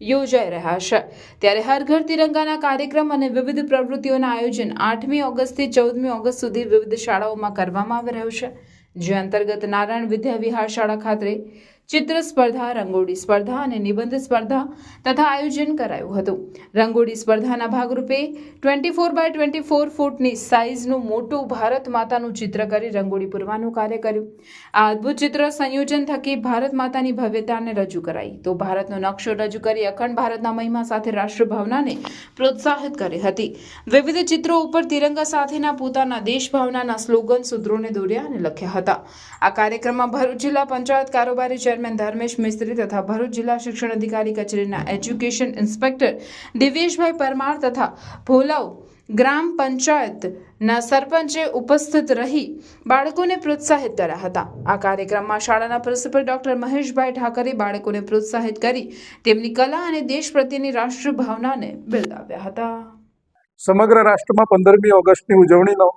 યોજાઈ રહ્યા છે. ત્યારે હર ઘર તિરંગાના કાર્યક્રમ અને વિવિધ પ્રવૃત્તિઓના આયોજન 8મી ઓગસ્ટથી 14મી ઓગસ્ટ સુધી વિવિધ શાળાઓમાં કરવામાં આવી રહ્યું છે. જે અંતર્ગત નારાયણ વિદ્યા વિહાર શાળા ખાતે ચિત્ર સ્પર્ધા, રંગોળી સ્પર્ધા અને નિબંધ સ્પર્ધા તથા આયોજન કરાયું હતું. રંગોળી સ્પર્ધાના ભાગરૂપે 24x24 ફૂટની સાઇઝનું મોટું ભારત માતાનું ચિત્ર કરી રંગોળી પૂરવાનું કાર્ય કર્યું. આ અદ્ભુત ચિત્ર સંયોજન થકી ભારત માતાની ભવ્યતાને રજૂ કરાઈ તો ભારતનો નકશો રજૂ કરી અખંડ ભારતના મહિમા સાથે રાષ્ટ્રભાવનાને પ્રોત્સાહિત કરી હતી. વિવિધ ચિત્રો ઉપર તિરંગા સાથેના પોતાના દેશભાવનાના સ્લોગન સૂત્રોને દોર્યા અને લખ્યા હતા. આ કાર્યક્રમમાં ભરૂચ જિલ્લા પંચાયત કારોબારી ચેરમેન ધર્મેશ મિસ્ત્રી તથા ભરૂચ જિલ્લા શિક્ષણ અધિકારી કચેરીના એજ્યુકેશન ઇન્સ્પેક્ટર દિવ્યેશભાઈ પરમાર તથા ભોલાવ ગ્રામ પંચાયતના સરપંચે ઉપસ્થિત રહી બાળકોને પ્રોત્સાહિત કર્યા હતા. આ કાર્યક્રમમાં શાળાના પ્રિન્સિપલ ડોક્ટર મહેશભાઈ ઠાકરે બાળકોને પ્રોત્સાહિત કરી તેમની કલા અને દેશ પ્રત્યેની રાષ્ટ્ર ભાવનાને બિરદાવ્યા હતા. સમગ્ર રાષ્ટ્રમાં 15મી ઓગસ્ટની ઉજવણીનો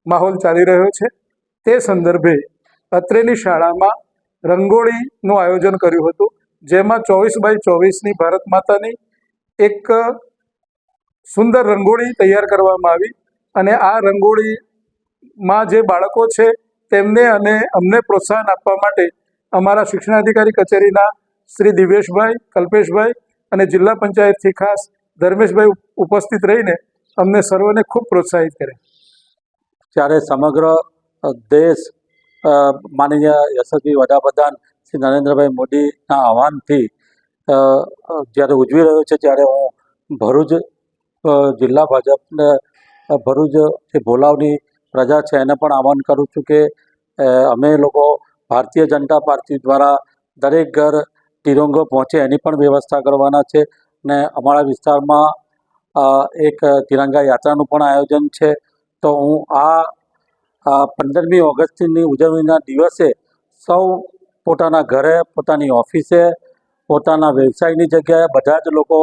માહોલ ચાલી રહ્યો છે. તે સંદર્ભે અત્રેની શાળામાં રંગોળીનું આયોજન કર્યું હતું, જેમાં 24x24ની ભારત માતાની એક સુંદર રંગોળી તૈયાર કરવામાં આવી અને આ રંગોળીમાં જે બાળકો છે તેમને અને અમને પ્રોત્સાહન આપવા માટે અમારા શિક્ષણાધિકારી કચેરીના શ્રી દિવ્યેશભાઈ, કલ્પેશભાઈ અને જિલ્લા પંચાયતથી ખાસ ધર્મેશભાઈ ઉપસ્થિત રહીને અમને સર્વને ખૂબ પ્રોત્સાહિત કરે. ત્યારે સમગ્ર દેશ માનનીય યશસ્વી વડાપ્રધાન શ્રી નરેન્દ્રભાઈ મોદીના આહવાનથી જ્યારે ઉજવી રહ્યો છે, ત્યારે હું ભરૂચ જિલ્લા ભાજપના ભરૂચ જે ભોલાવની પ્રજા છે એને પણ આહવાન કરું છું કે અમે લોકો ભારતીય જનતા પાર્ટી દ્વારા દરેક ઘર તિરંગો પહોંચે એની પણ વ્યવસ્થા કરવાના છે ને અમારા વિસ્તારમાં એક તિરંગા યાત્રાનું પણ આયોજન છે. તો હું આ 15મી ઓગસ્ટની ઉજવણીના દિવસે સૌ પોતાના ઘરે, પોતાની ઓફિસે, પોતાના વ્યવસાયની જગ્યાએ બધા જ લોકો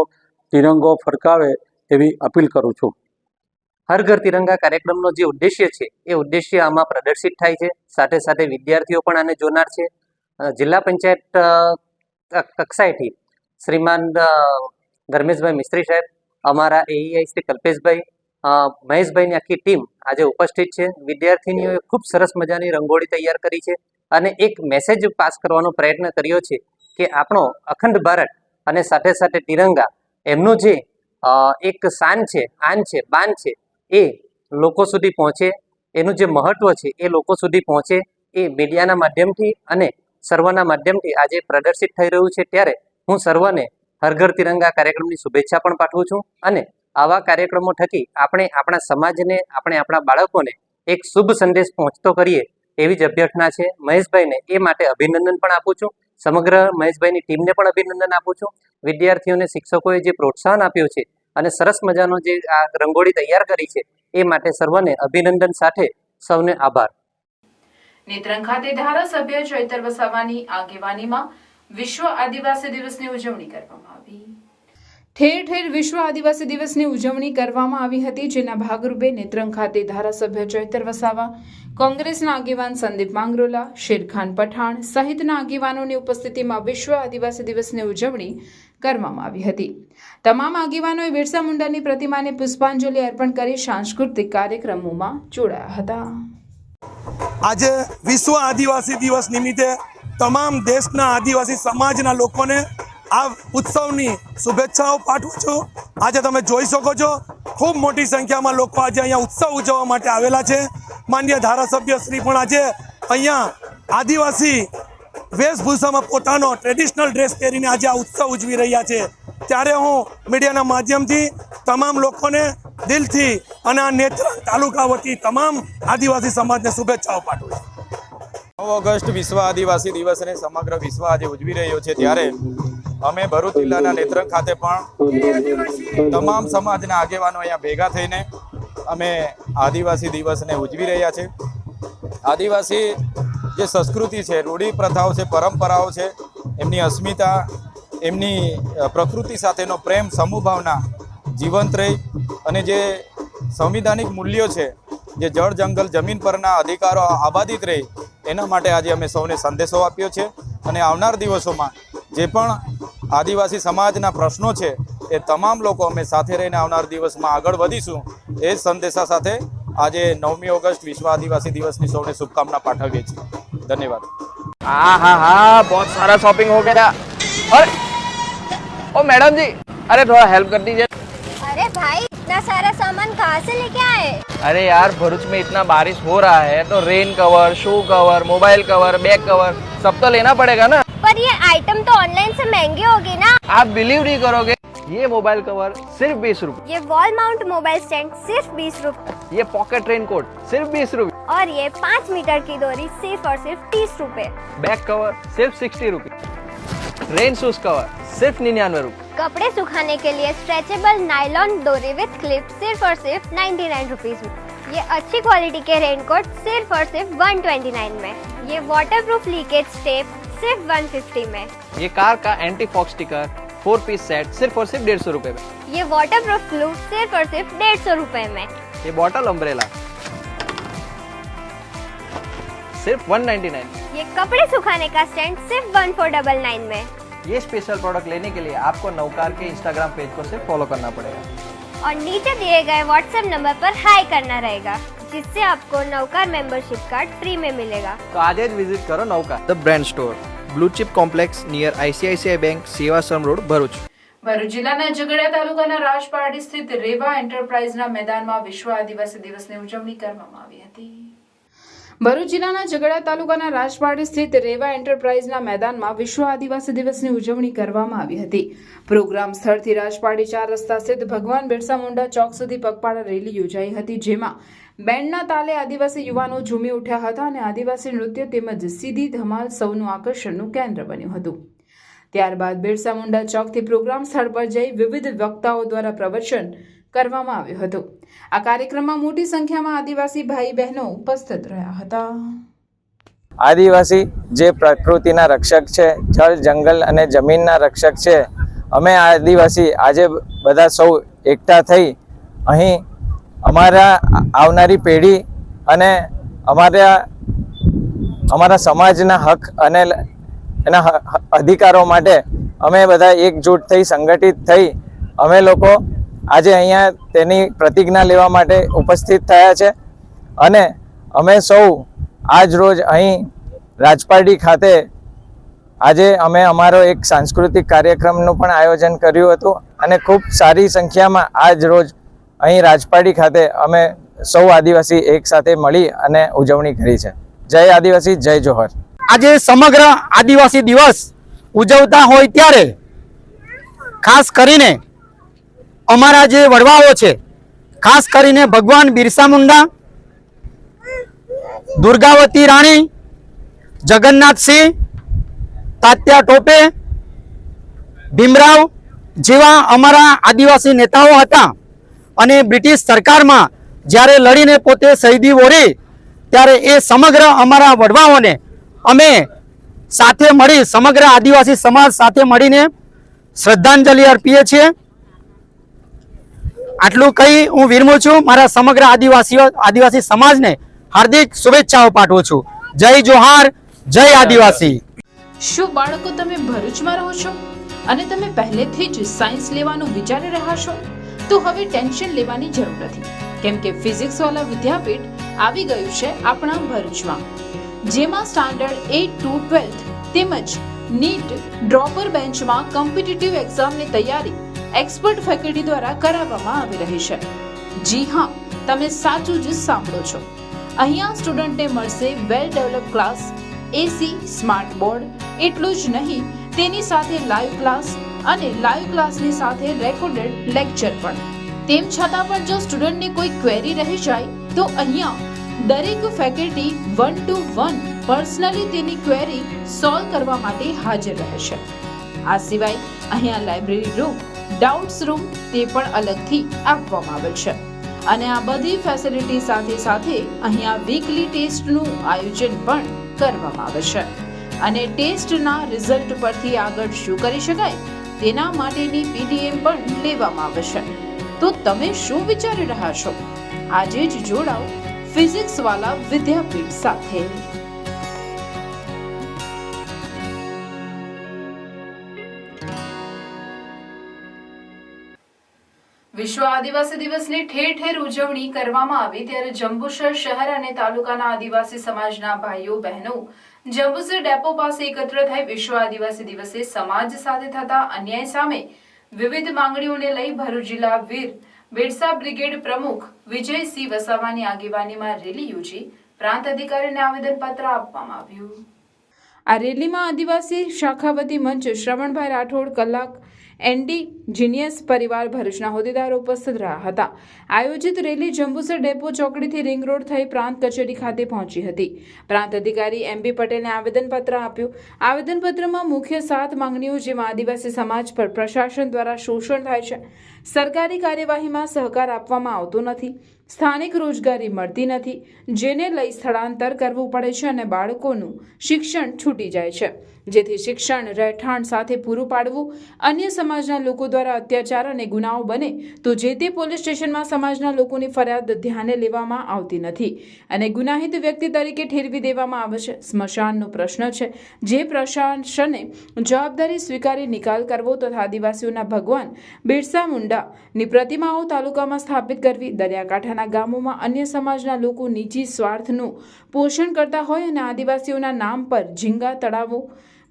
તિરંગો ફરકાવે એવી અપીલ કરું છું. હર ઘર તિરંગા કાર્યક્રમનો જે ઉદ્દેશ્ય છે એ ઉદ્દેશ્ય આમાં પ્રદર્શિત થાય છે. સાથે સાથે વિદ્યાર્થીઓ પણ આને જોનાર છે. જિલ્લા પંચાયત કક્ષાએથી શ્રીમાન ધર્મેશભાઈ મિસ્ત્રી સાહેબ, અમારા એઈઆઈ શ્રી કલ્પેશભાઈ, મહેશભાઈની આખી ટીમ આજે ઉપસ્થિત છે. વિદ્યાર્થીનીઓએ ખૂબ સરસ મજાની રંગોળી તૈયાર કરી છે અને એક મેસેજ પાસ કરવાનો પ્રયત્ન કર્યો છે કે આપણો અખંડ ભારત અને સાથે સાથે તિરંગા એમનું જે એક શાન છે, આન છે, બાન છે એ લોકો સુધી પહોંચે, એનું જે મહત્વ છે એ લોકો સુધી પહોંચે, એ મીડિયાના માધ્યમથી અને સર્વના માધ્યમથી આજે પ્રદર્શિત થઈ રહ્યું છે. ત્યારે હું સર્વને હર ઘર તિરંગા કાર્યક્રમની શુભેચ્છા પણ પાઠવું છું અને આવા કાર્યક્રમો થકી આપણે આપણા સમાજને, આપણે આપણા બાળકોને એક શુભ સંદેશ પહોંચતો કરીએ એવી જ અભ્યર્થના છે. મહેશભાઈને એ માટે અભિનંદન પણ આપું છું. સમગ્ર મહેશભાઈની ટીમને પણ અભિનંદન આપું છું. વિદ્યાર્થીઓને શિક્ષકોએ જે પ્રોત્સાહન આપ્યું છે અને સરસ મજાનો જે આ રંગોળી તૈયાર કરી છે એ માટે સર્વને અભિનંદન સાથે સૌને આભાર. નેત્રંગ ખાતે ધારાસભ્ય ચૈતર વસાવાની આગેવાનીમાં વિશ્વ આદિવાસી દિવસની ઉજવણી કરવામાં આવી. ઠેર ઠેર વિશ્વ આદિવાસી દિવસની ઉજવણી કરવામાં આવી હતી, જેના ભાગરૂપે નેત્રંગ ખાતે ધારાસભ્ય ચૈતર વસાવા, કોંગ્રેસના આગેવાન સંદીપ માંગરોલા, શેરખાન પઠાણ સહિતના આગેવાનોની ઉપસ્થિતિમાં વિશ્વ આદિવાસી દિવસની ઉજવણી કરવામાં આવી હતી. તમામ આગેવાનોએ બિરસા મુંડાની પ્રતિમાને પુષ્પાંજલિ અર્પણ કરી સાંસ્કૃતિક કાર્યક્રમોમાં જોડાયા હતા. આજે વિશ્વ આદિવાસી દિવસ નિમિત્તે તમામ દેશના આદિવાસી સમાજના લોકોને આ ઉત્સવની શુભેચ્છાઓ પાઠવું છું. આજે તમે જોઈ શકો છો ખૂબ મોટી સંખ્યામાં લોકો આજે અહીંયા ઉત્સવ ઉજવવા માટે આવેલા છે. માનનીય ધારાસભ્ય શ્રી પણ આજે અહીંયા આદિવાસી વેશભૂષામાં પોતાનો ટ્રેડિશનલ ડ્રેસ પહેરીને આજે આ ઉત્સવ ઉજવી રહ્યા છે. ત્યારે હું મીડિયાના માધ્યમથી તમામ લોકોને દિલથી અને આ નેત્રંગ તાલુકા વતી તમામ આદિવાસી સમાજને શુભેચ્છાઓ પાઠવું છું. 9 ઓગસ્ટ વિશ્વ આદિવાસી દિવસને સમગ્ર વિશ્વ આજે ઉજવી રહ્યો છે, ત્યારે અમે ભરૂચ જિલ્લાના નેત્રંગ ખાતે પણ તમામ સમાજના આગેવાનો અહીંયા ભેગા થઈને અમે આદિવાસી દિવસને ઉજવી રહ્યા છે. આદિવાસી જે સંસ્કૃતિ છે, રૂઢિ પ્રથાઓ છે, પરંપરાઓ છે, એમની અસ્મિતા, એમની પ્રકૃતિ સાથેનો પ્રેમ, સમૂહભાવના જીવંત રહી અને જે સંવિધાનિક મૂલ્યો છે, જે જળ, જંગલ, જમીન પરના અધિકારો આબાદિત રહે, એના માટે આજે અમે સૌને સંદેશો આપ્યો છે. અને આવનાર દિવસોમાં જે પણ આદિવાસી સમાજના પ્રશ્નો છે એ તમામ લોકો અમે સાથે રહીને આવનાર દિવસમાં આગળ વધીશું. એ જ સંદેશા સાથે આજે 9મી ઓગસ્ટ વિશ્વ આदिवासी દિવસની સૌને શુભકામના પાઠવીએ છીએ. धन्यवाद. हाँ बहुत सारा शॉपिंग हो गया. अरे ओ मैडम जी, अरे थोड़ा हेल्प कर दीजिए. अरे भाई इतना सारा सामान कहाँ से लेके आए? अरे यार भरूच में इतना बारिश हो रहा है तो rain cover, shoe cover, mobile cover, bag cover सब तो लेना पड़ेगा ना. पर ये आइटम तो ऑनलाइन से महंगे होंगे ना. आप बिलीव नहीं करोगे, ये मोबाइल कवर सिर्फ 20 रुपए, ये वॉल माउंट मोबाइल स्टैंड सिर्फ 20 रुपए, ये पॉकेट रेन कोट सिर्फ 20 रुपए और ये 5 मीटर की डोरी सिर्फ और सिर्फ 30 रुपए. बैग कवर सिर्फ 60 रुपए, रेन शूज कवर सिर्फ 99 रुपए. कपड़े सुखाने के लिए स्ट्रेचेबल नायलॉन डोरी विद क्लिप सिर्फ और सिर्फ 99 रुपीज में. ये अच्छी क्वालिटी के रेनकोट सिर्फ और सिर्फ 129 में. ये वाटरप्रूफ लीकेज टेप सिर्फ 150 में. ये कार का anti fog sticker 4 piece set सिर्फ और सिर्फ 150 रुपए में. ये वाटरप्रूफ ग्लू सिर्फ और सिर्फ 150 रुपए में. ये बॉटल अम्ब्रेला सिर्फ 199. ये कपड़े सुखाने का स्टैंड सिर्फ 1499 में. ये स्पेशल प्रोडक्ट लेने के लिए आपको नवकार के इंस्टाग्राम पेज को सिर्फ फॉलो करना पड़ेगा और नीचे दिए गए व्हाट्सएप नंबर पर हाई करना रहेगा, जिससे आपको नवकार मेंबरशिप कार्ड फ्री में मिलेगा. तो आज ही विजिट करो Navkar the brand store, blue chip complex near ICICI bank, Sevashram road, Bharuch. Bharuch જિલ્લાના ઝઘડિયા તાલુકાના રાજપારડી સ્થિત રેવા એન્ટરપ્રાઇઝના મેદાનમાં વિશ્વ આદિવાસી દિવસની ઉજવણી કરવામાં આવી હતી. ભરૂચ જિલ્લાના ઝઘડા તાલુકાના રાજપાડી સ્થિત રેવા એન્ટરપ્રાઇઝના મેદાનમાં વિશ્વ આદિવાસી દિવસની ઉજવણી કરવામાં આવી હતી. પ્રોગ્રામ સ્થળથી રાજપાડી 4 રસ્તા સ્થિત ભગવાન બિરસા મુંડા ચોક સુધી પગપાળા રેલી યોજાઈ હતી, જેમાં બેન્ડના તાલે આદિવાસી યુવાનો ઝૂમી ઉઠ્યા હતા અને આદિવાસી નૃત્ય તેમજ સીધી ધમાલ સૌનું આકર્ષણનું કેન્દ્ર બન્યું હતું. ત્યારબાદ બિરસા મુંડા ચોકથી પ્રોગ્રામ સ્થળ પર જઈ વિવિધ વક્તાઓ દ્વારા પ્રવચન કરવામાં આવ્યું હતું. આ કાર્યક્રમમાં મોટી સંખ્યામાં આદિવાસી ભાઈ બહેનો ઉપસ્થિત રહ્યા હતા. આદિવાસી જે પ્રકૃતિના રક્ષક છે, જળ જંગલ અને જમીનના રક્ષક છે, અમે આદિવાસી આજે બધા સૌ એકઠા થઈ અહીં અમારા આવનારી પેઢી અને અમારા સમાજના હક અને એના અધિકારો માટે અમે બધા એકજૂટ થઈ સંગઠિત થઈ અમે લોકો આજે અહીંયા તેની પ્રતિજ્ઞા લેવા માટે ઉપસ્થિત થયા છે. અને અમે સૌ આજ રોજ અહીં રાજપારડી ખાતે આજે અમે અમારો એક સાંસ્કૃતિક કાર્યક્રમનું પણ આયોજન કર્યું હતું અને ખૂબ સારી સંખ્યામાં આજ રોજ અહીં રાજપારડી ખાતે અમે સૌ આદિવાસી એક સાથે મળી અને ઉજવણી કરી છે. જય આદિવાસી, જય જોહર. આજે સમગ્ર આદિવાસી દિવસ ઉજવતા હોય ત્યારે ખાસ કરીને અમારા જે વડવાઓ છે, ખાસ કરીને ભગવાન બિરસા મુંડા, દુર્ગાવતી રાણી, જગન્નાથસિંહ, તાત્યા ટોપે, ભીમરાવ જેવા અમારા આદિવાસી નેતાઓ હતા અને બ્રિટિશ સરકારમાં જ્યારે લડીને પોતે શહીદી વોરી ત્યારે એ સમગ્ર અમારા વડવાઓને અમે સાથે મળી સમગ્ર આદિવાસી સમાજ સાથે મળીને શ્રદ્ધાંજલિ અર્પીએ છીએ. આટલું કહી હું વિરમું છું. મારા સમગ્ર આદિવાસી સમાજને હાર્દિક શુભેચ્છાઓ પાઠવું છું. જય જોહાર, જય આદિવાસી. શું બાળકો તમે ભરૂચમાં રહો છો અને તમે પહેલેથી જ સાયન્સ લેવાનું વિચારી રહ્યા છો? તો હવે ટેન્શન લેવાની જરૂર નથી, કેમ કે ફિઝિક્સ વાળા વિદ્યાપીઠ આવી ગયું છે આપણા ભરૂચમાં, જેમાં સ્ટાન્ડર્ડ 8 to 12 તેમજ નીટ ડ્રોપર બેન્ચમાં કોમ્પિટિટિવ એક્ઝામની તૈયારી એક્સપર્ટ ફેકલ્ટી દ્વારા કરાવવામાં આવી રહી છે. જી હા, તમે સાચું જ સાંભળો છો. અહીંયા સ્ટુડન્ટને મળશે વેલ ડેવલપ ક્લાસ, એસી, સ્માર્ટ બોર્ડ. એટલું જ નહીં, તેની સાથે લાઈવ ક્લાસ અને લાઈવ ક્લાસની સાથે રેકોર્ડેડ લેક્ચર પણ. તેમ છતાં પણ જો સ્ટુડન્ટને કોઈ ક્વેરી રહી જાય તો અહીંયા દરેક ફેકલ્ટી 1 to 1 પર્સનલી તેની ક્વેરી સોલ્વ કરવા માટે હાજર રહેશે. આ સિવાય અહીંયા લાઇબ્રેરી રૂમ, ડાઉટ્સ રૂમ તે પણ અલગથી આપવામાં આવેલ છે. અને આ બધી ફેસિલિટી સાથે સાથે અહીંયા વીકલી ટેસ્ટનું આયોજન પણ કરવામાં આવે છે. અને ટેસ્ટના રિઝલ્ટ પરથી આગળ શું કરી શકાય તેના માટેની પીટીએમ પણ લેવામાં આવે છે. તો તમે શું વિચારી રહ્યા છો? આજે જ જોડાઓ ફિઝિક્સ વાલા વિદ્યાપીઠ સાથે. વિશ્વ આદિવાસી દિવસની ઠેર ઠેર ઉજવણી કરવામાં આવી ત્યારે જંબુસર શહેર અને તાલુકાના આદિવાસી સમાજના ભાઈઓ બહેનો જંબુસર ડેપો પાસે એકત્ર થઈ વિશ્વ આદિવાસી દિવસે સમાજ સાથે થતા અન્યાય સામે વિવિધ માંગણીઓને લઈ ભરૂચ જિલ્લા વીર બિરસા બ્રિગેડ પ્રમુખ વિજયસિંહ વસાવાની આગેવાનીમાં રેલી યોજી પ્રાંત અધિકારીને આવેદનપત્ર આપવામાં આવ્યું. આ રેલીમાં આદિવાસી શાખાવતી મંચ શ્રવણભાઈ રાઠોડ, કલાક એન્ડિજીનિયસ પરિવાર ભરૂચના હોદ્દેદારો ઉપસ્થિત રહ્યા હતા. આયોજિત રેલી જંબુસર ડેપો ચોકડીથી રિંગ રોડ થઈ પ્રાંત કચેરી ખાતે પહોંચી હતી. પ્રાંત અધિકારી MB પટેલને આવેદનપત્ર આપ્યું. આવેદનપત્રમાં મુખ્ય 7 માંગણીઓ, જેમાં આદિવાસી સમાજ પર પ્રશાસન દ્વારા શોષણ થાય છે, સરકારી કાર્યવાહીમાં સહકાર આપવામાં આવતો નથી, સ્થાનિક રોજગારી મળતી નથી, જેને લઈ સ્થળાંતર કરવું પડે છે અને બાળકોનું શિક્ષણ છૂટી જાય છે, જેથી શિક્ષણ રહેઠાણ સાથે પૂરું પાડવું. અન્ય સમાજના લોકો દ્વારા અત્યાચાર અને ગુનાઓ બને તો જે તે પોલીસ સ્ટેશનમાં સમાજના લોકોની ફરિયાદ ધ્યાને લેવામાં આવતી નથી અને ગુનાહિત વ્યક્તિ તરીકે ઠેરવી દેવામાં આવે છે. સ્મશાનનો પ્રશ્ન છે, જે પ્રશાસને જવાબદારી સ્વીકારી નિકાલ કરવો તથા આદિવાસીઓના ભગવાન બિરસા મુંડાની પ્રતિમાઓ તાલુકામાં સ્થાપિત કરવી. દરિયાકાંઠાના ગામોમાં અન્ય સમાજના લોકો નીચી સ્વાર્થનું પોષણ કરતા હોય અને આદિવાસીઓના નામ પર ઝીંગા તળાવો,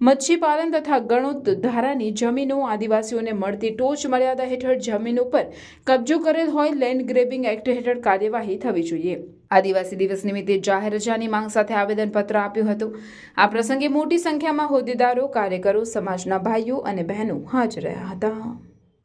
મચ્છીપાલન તથા ગણોત ધારાની જમીનો આદિવાસીઓને મળતી ટોચ મર્યાદા હેઠળ જમીનો પર કબજો કરેલ હોય. લેન્ડ ગ્રેબિંગ એક્ટ હેઠળ કાર્યવાહી થવી જોઈએ. આદિવાસી દિવસ નિમિત્તે જાહેર રજાની માંગ સાથે આવેદનપત્ર આપ્યું હતું. આ પ્રસંગે મોટી સંખ્યામાં હોદ્દેદારો, કાર્યકરો, સમાજના ભાઈઓ અને બહેનો હાજર રહ્યા હતા.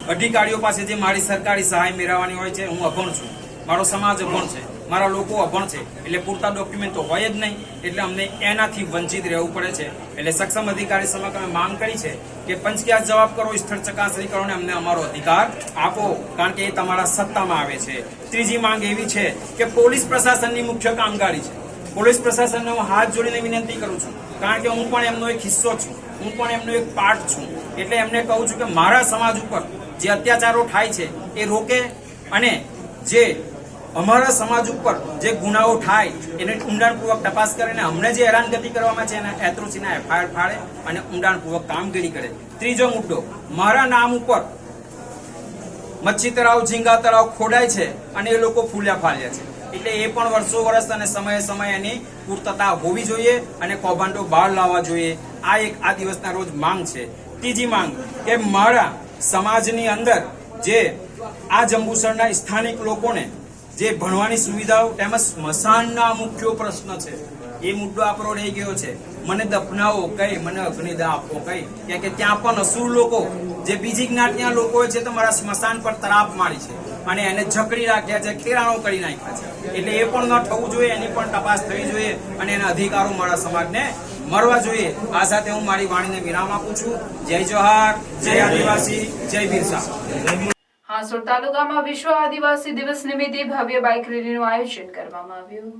અધિકારીઓ પાસેથી મારી સરકારી સહાય મેળવવાની હોય છે. હું અભણ છું, મારો સમાજ અભણ છે, મારા લોકો અભણ છે, એટલે પૂરતા ડોક્યુમેન્ટ તો હોય જ નહીં, એટલે અમને એનાથી વંચિત રહેવું પડે છે. એટલે સક્ષમ અધિકારી સમક્ષ અમે માંગ કરી છે કે પંચક્યાસ જવાબ કરો, સ્થળ ચકાસણી કરો અને અમને અમારો અધિકાર આપો, કારણ કે એ તમારા સત્તામાં આવે છે. ત્રીજી માંગ એવી છે કે પોલીસ પ્રશાસનની મુખ્ય કામગીરી છે. પોલીસ પ્રશાસનને હું હાથ જોડીને વિનંતી કરું છું, કારણ કે હું પણ એમનો એક હિસ્સો છું, હું પણ એમનો એક પાર્ટ છું. એટલે એમને કહું છું કે મારા સમાજ ઉપર જે અત્યાચારો થાય છે એ રોકે, અને જે અમારા સમાજ ઉપર જે ગુનાઓ થાય એને ઊંડાણપૂર્વક તપાસ કરે અને અમને જે હેરાનગતિ કરવામાં છે એના એત્રોસીના એફઆઈઆર ફાડે અને ઊંડાણપૂર્વક કામગીરી કરે. ત્રીજો મુદ્દો, મારા નામ ઉપર મચ્છી તળાવ, ઝીંગા તળાવ ખોડાય છે અને એ લોકો ફૂલ્યા ફાલ્યા છે. એટલે એ પણ વર્ષો વર્ષ અને સમયે સમયે એની પૂર્તતા હોવી જોઈએ અને કૌભાંડો બહાર લાવવા જોઈએ. આ એક આ દિવસના રોજ માંગ છે. ત્રીજી માંગ કે મારા સમાજની અંદર જે આ જંબુસરના સ્થાનિક લોકોને જે ભણવાની સુવિધાઓ તેમજ સ્મશાનના મુખ્ય પ્રશ્ન છે એ મુદ્દો આપણો રહી ગયો છે. મને દફનાવો કઈ, મને અગ્નિદાહ આપવો કઈ, કારણ કે ત્યાં પણ અસુર લોકો જે બીજી જ્ઞાતિના લોકો છે તો મારા સ્મશાન પર તરાપ મારી છે અને એને જકડી રાખ્યા છે, ખેરાણો કરી નાખ્યા છે. એટલે એ પણ ન થવું જોઈએ, એની પણ તપાસ થવી જોઈએ અને એના અધિકારો મારા સમાજને મળવા જોઈએ. આ સાથે હું મારી વાણીને વિરામ આપું છું. જય જોહાર, જય આદિવાસી, જય બિરસા. હાંસોડ તાલુકામાં વિશ્વ આદિવાસી દિવસ નિમિત્તે ભવ્ય બાઇક રેલીનું આયોજન કરવામાં આવ્યું.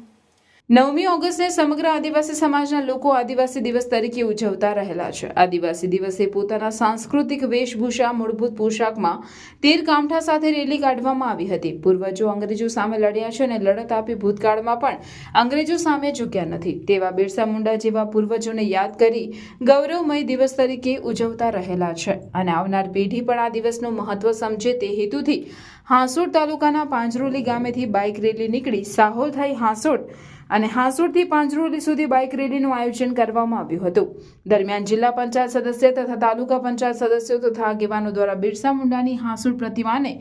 9મી ઓગસ્ટને સમગ્ર આદિવાસી સમાજના લોકો આદિવાસી દિવસ તરીકે ઉજવતા રહેલા છે. આદિવાસી દિવસે પોતાના સાંસ્કૃતિક વેશભૂષા, મૂળભૂત પોશાકમાં તીર કામઠા સાથે રેલી કાઢવામાં આવી હતી. પૂર્વજો અંગ્રેજો સામે લડ્યા છે અને લડત આપી ભૂતકાળમાં પણ અંગ્રેજો સામે ઝૂક્યા નથી. તેવા બિરસા મુંડા જેવા પૂર્વજોને યાદ કરી ગૌરવમય દિવસ તરીકે ઉજવતા રહેલા છે અને આવનાર પેઢી પણ આ દિવસનું મહત્વ સમજે તે હેતુથી હાંસોડ તાલુકાના પાંજરોલી ગામેથી બાઇક રેલી નીકળી સાહોલ થઈ હાંસોડ અને હાંસોડથી પાંજરોલી સુધી બાઇક રેલીનું આયોજન કરવામાં આવ્યું હતું. દરમિયાન જિલ્લા પંચાયત સદસ્ય તથા તાલુકા પંચાયત સદસ્યો તથા આગેવાનો દ્વારા બિરસા મુંડાની હાંસોડ પ્રતિમાને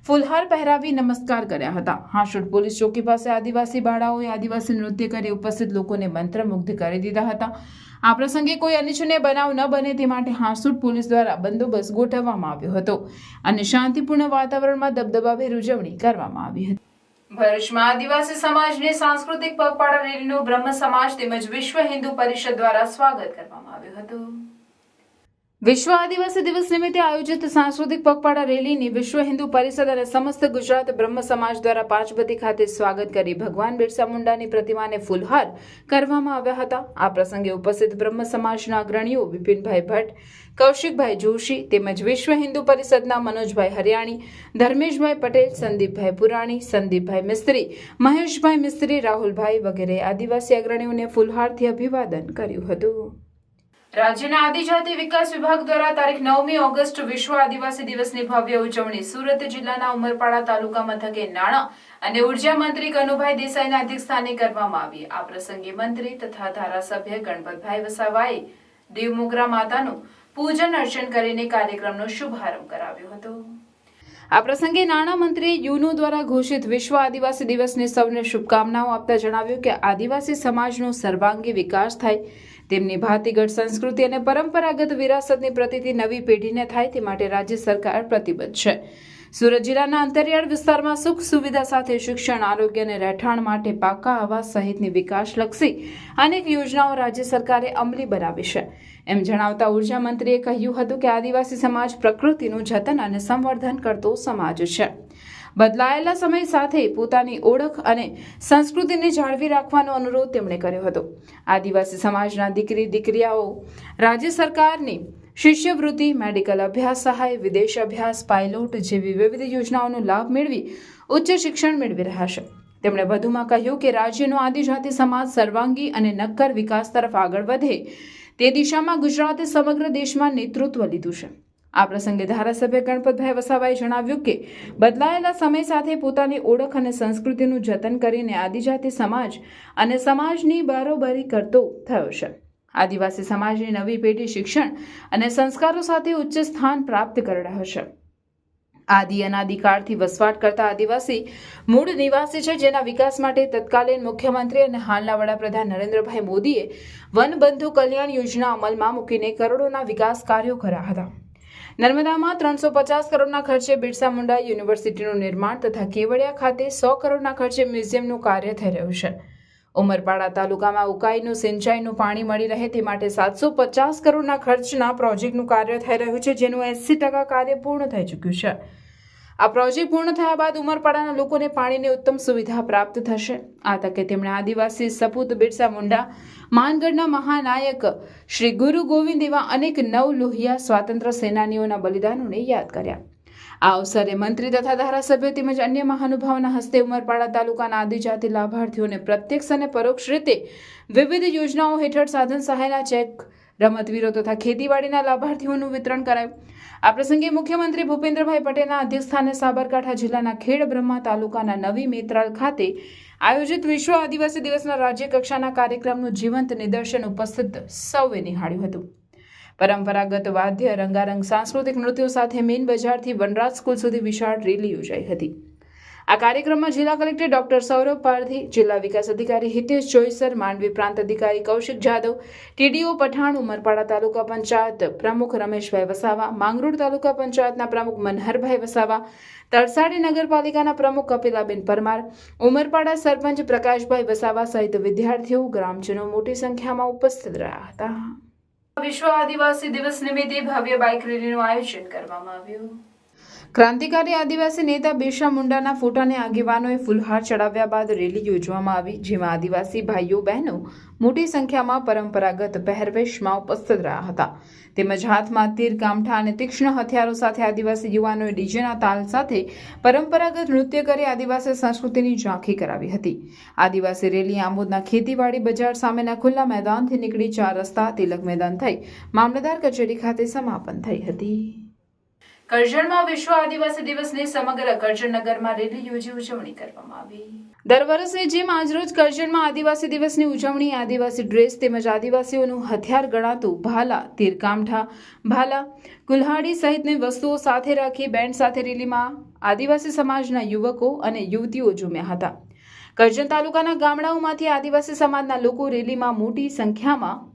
ફૂલહાર પહેરાવી નમસ્કાર કર્યા હતા. હાંસોડ પોલીસ ચોકી પાસે આદિવાસી બાળાઓએ આદિવાસી નૃત્ય કરી ઉપસ્થિત લોકોને મંત્રમુગ્ધ કરી દીધા હતા. આ પ્રસંગે કોઈ અનિચ્છનીય બનાવ ન બને તે માટે હાંસોડ પોલીસ દ્વારા બંદોબસ્ત ગોઠવવામાં આવ્યો હતો અને શાંતિપૂર્ણ વાતાવરણમાં દબદબાભેર ઉજવણી કરવામાં આવી હતી. ભરૂચમાં આદિવાસી સમાજની સાંસ્કૃતિક પગપાળા રેલીનું બ્રહ્મ સમાજ તેમજ વિશ્વ હિન્દુ પરિષદ દ્વારા સ્વાગત કરવામાં આવ્યું હતું. વિશ્વ આદિવાસી દિવસ નિમિત્તે આયોજિત સાંસ્કૃતિક પગપાળા રેલીની વિશ્વ હિન્દુ પરિષદ અને સમસ્ત ગુજરાત બ્રહ્મ સમાજ દ્વારા પાંચબતી ખાતે સ્વાગત કરી ભગવાન બિરસા મુંડાની પ્રતિમાને ફૂલહાર કરવામાં આવ્યા હતા. આ પ્રસંગે ઉપસ્થિત બ્રહ્મ સમાજના અગ્રણીઓ વિપિનભાઈ ભટ્ટ, કૌશિકભાઈ જોશી તેમજ વિશ્વ હિન્દુ પરિષદના મનોજભાઈ હરિયાણી, ધર્મેશભાઈ પટેલ, સંદીપભાઈ પુરાણી, સંદીપભાઈ મિસ્ત્રી, મહેશભાઈ મિસ્ત્રી, રાહુલભાઈ વગેરે આદિવાસી અગ્રણીઓને ફૂલહારથી અભિવાદન કર્યું હતું. રાજ્યના આદિજાતિ વિકાસ વિભાગ દ્વારા તારીખ 9મી ઓગસ્ટ વિશ્વ આદિવાસી દિવસની ભવ્ય ઉજવણી સુરત જિલ્લાના ઉમરપાડા તાલુકા મથકે નાણાં અને ઉર્જા મંત્રી કનુભાઈ દેસાઈના અધ્યક્ષસ્થાને કરવામાં આવી. આ પ્રસંગે મંત્રી તથા ધારાસભ્ય ગણપતભાઈ વસાવાએ દેવ મોગરા માતાનું પૂજન અર્ચન કરીને કાર્યક્રમનો શુભારંભ કરાવ્યો હતો. આ પ્રસંગે નાણામંત્રી યુનો દ્વારા ઘોષિત વિશ્વ આદિવાસી દિવસની સૌને શુભકામનાઓ આપતા જણાવ્યું કે આદિવાસી સમાજનો સર્વાંગી વિકાસ થાય, તેમની ભાતીગળ સંસ્કૃતિ અને પરંપરાગત વિરાસતની પ્રતિતિ નવી પેઢીને થાય તે માટે રાજ્ય સરકાર પ્રતિબદ્ધ છે. સુરત જિલ્લાના અંતરિયાળ વિસ્તારમાં સુખ સુવિધા સાથે શિક્ષણ, આરોગ્ય અને રહેઠાણ માટે પાકા આવાસ સહિતની વિકાસલક્ષી અનેક યોજનાઓ રાજ્ય સરકારે અમલી બનાવી છે એમ જણાવતા ઉર્જા મંત્રીએ કહ્યું હતું કે આદિવાસી સમાજ પ્રકૃતિનું જતન અને સંવર્ધન કરતો સમાજ છે. બદલાયેલા સમય સાથે પોતાની ઓળખ અને સંસ્કૃતિને જાળવી રાખવાનો અનુરોધ તેમણે કર્યો હતો. આદિવાસી સમાજના દીકરી દીકરીઓ રાજ્ય સરકારની શિષ્યવૃત્તિ, મેડિકલ અભ્યાસ સહાય, વિદેશ અભ્યાસ, પાયલોટ જેવી વિવિધ યોજનાઓનો લાભ મેળવી ઉચ્ચ શિક્ષણ મેળવી રહ્યા છે. તેમણે વધુમાં કહ્યું કે રાજ્યનો આદિજાતિ સમાજ સર્વાંગી અને નક્કર વિકાસ તરફ આગળ વધે તે દિશામાં ગુજરાતે સમગ્ર દેશમાં નેતૃત્વ લીધું છે. આ પ્રસંગે ધારાસભ્ય ગણપતભાઈ વસાવાએ જણાવ્યું કે બદલાયેલા સમય સાથે પોતાની ઓળખ અને સંસ્કૃતિનું જતન કરીને આદિજાતિ સમાજ અને સમાજની બારોબારી કરતો થયો છે. આદિવાસી સમાજની નવી પેઢી શિક્ષણ અને સંસ્કારો સાથે ઉચ્ચ સ્થાન પ્રાપ્ત કરી રહ્યો છે. આદિ અનાદિકાળથી વસવાટ કરતા આદિવાસી મૂળ નિવાસી છે, જેના વિકાસ માટે તત્કાલીન મુખ્યમંત્રી અને હાલના વડાપ્રધાન નરેન્દ્રભાઈ મોદીએ વનબંધુ કલ્યાણ યોજના અમલમાં મૂકીને કરોડોના વિકાસ કાર્યો કર્યા હતા. નર્મદામાં 350 કરોડના ખર્ચે બિરસા મુંડા યુનિવર્સિટીનું નિર્માણ તથા કેવડિયા ખાતે 100 કરોડના ખર્ચે મ્યુઝિયમનું કાર્ય થઈ રહ્યું છે. ઉમરપાડા તાલુકામાં ઉકાઈનું સિંચાઈનું પાણી મળી રહે તે માટે 750 કરોડના ખર્ચના પ્રોજેક્ટનું કાર્ય થઈ રહ્યું છે, જેનું 80% કાર્ય પૂર્ણ થઈ ચૂક્યું છે. આ પ્રોજેક્ટ પૂર્ણ થયા બાદ ઉમરપાડાના લોકોને પાણીની ઉત્તમ સુવિધા પ્રાપ્ત થશે. આ તકે તેમણે આદિવાસી સપૂત બિરસા મુંડા, માનગઢના મહાનાયક શ્રી ગુરુ ગોવિંદ એવા અનેક નવલોહિયા સ્વાતંત્ર્ય સેનાનીઓના બલિદાનોને યાદ કર્યા. આ અવસરે મંત્રી તથા ધારાસભ્યો તેમજ અન્ય મહાનુભાવોના હસ્તે ઉમરપાડા તાલુકાના આદિજાતિ લાભાર્થીઓને પ્રત્યક્ષ અને પરોક્ષ રીતે વિવિધ યોજનાઓ હેઠળ સાધન સહાયના ચેક, રમતવીરો તથા ખેતીવાડીના લાભાર્થીઓનું વિતરણ કરાયું. આ પ્રસંગે મુખ્યમંત્રી ભૂપેન્દ્રભાઈ પટેલના અધ્યક્ષસ્થાને સાબરકાંઠા જિલ્લાના ખેડબ્રહ્મા તાલુકાના નવી મેત્રાલ ખાતે આયોજિત વિશ્વ આદિવાસી દિવસના રાજ્ય કક્ષાના કાર્યક્રમનું જીવંત નિદર્શન ઉપસ્થિત સૌએ નિહાળ્યું હતું. પરંપરાગત વાદ્ય, રંગારંગ સાંસ્કૃતિક નૃત્યો સાથે મેઇન બજારથી વનરાજ સ્કૂલ સુધી વિશાળ રેલી યોજાઈ હતી. આ કાર્યક્રમમાં જિલ્લા કલેક્ટર ડોક્ટર સૌરભ પારધી, જિલ્લા વિકાસ અધિકારી હિતેશ જોઈસર, માંડવી પ્રાંત અધિકારી કૌશિક જાદવ, ટીડીઓ પઠાણ, ઉમરપાડા તાલુકા પંચાયત પ્રમુખ રમેશભાઈ વસાવા, માંગરોળ તાલુકા પંચાયતના પ્રમુખ મનહરભાઈ વસાવા, તળસાડી નગરપાલિકાના પ્રમુખ કપિલાબેન પરમાર, ઉમરપાડા સરપંચ પ્રકાશભાઈ વસાવા સહિત વિદ્યાર્થીઓ, ગ્રામજનો મોટી સંખ્યામાં ઉપસ્થિત રહ્યા હતા. વિશ્વ આદિવાસી દિવસ નિમિત્તે ભવ્ય બાઇક રેલીનું આયોજન કરવામાં આવ્યું. ક્રાંતિકારી આદિવાસી નેતા બિરસા મુંડાના ફોટાને આગેવાનોએ ફૂલહાર ચડાવ્યા બાદ રેલી યોજવામાં આવી, જેમાં આદિવાસી ભાઈઓ બહેનો મોટી સંખ્યામાં પરંપરાગત પહેરવેશમાં ઉપસ્થિત રહ્યા હતા. તેમજ હાથમાં તીર, કામઠા અને તીક્ષ્ણ હથિયારો સાથે આદિવાસી યુવાનોએ ડીજેના તાલ સાથે પરંપરાગત નૃત્ય કરી આદિવાસી સંસ્કૃતિની ઝાંખી કરાવી હતી. આદિવાસી રેલી આંબોદના ખેતીવાડી બજાર સામેના ખુલ્લા મેદાનથી નીકળી 4 રસ્તા, તિલક મેદાન થઈ મામલતદાર કચેરી ખાતે સમાપન થઈ હતી. કરજણમાં વિશ્વ આદિવાસી દિવસની સમગ્ર કરજણનગરમાં રેલી યોજી ઉજવણી કરવામાં આવી. દર વર્ષે જેમ આજરોજ કરજણમાં આદિવાસી દિવસની ઉજવણી આદિવાસી ડ્રેસ તેમજ આદિવાસીઓનું હથિયાર ગણાતું ભાલા, તીરકામઠા, ભાલા, કુલ્હાડી સહિતની વસ્તુઓ સાથે રાખી બેન્ડ સાથે રેલીમાં આદિવાસી સમાજના યુવકો અને યુવતીઓ ઝૂમ્યા હતા. કરજણ તાલુકાના ગામડાઓમાંથી આદિવાસી સમાજના લોકો રેલીમાં મોટી સંખ્યામાં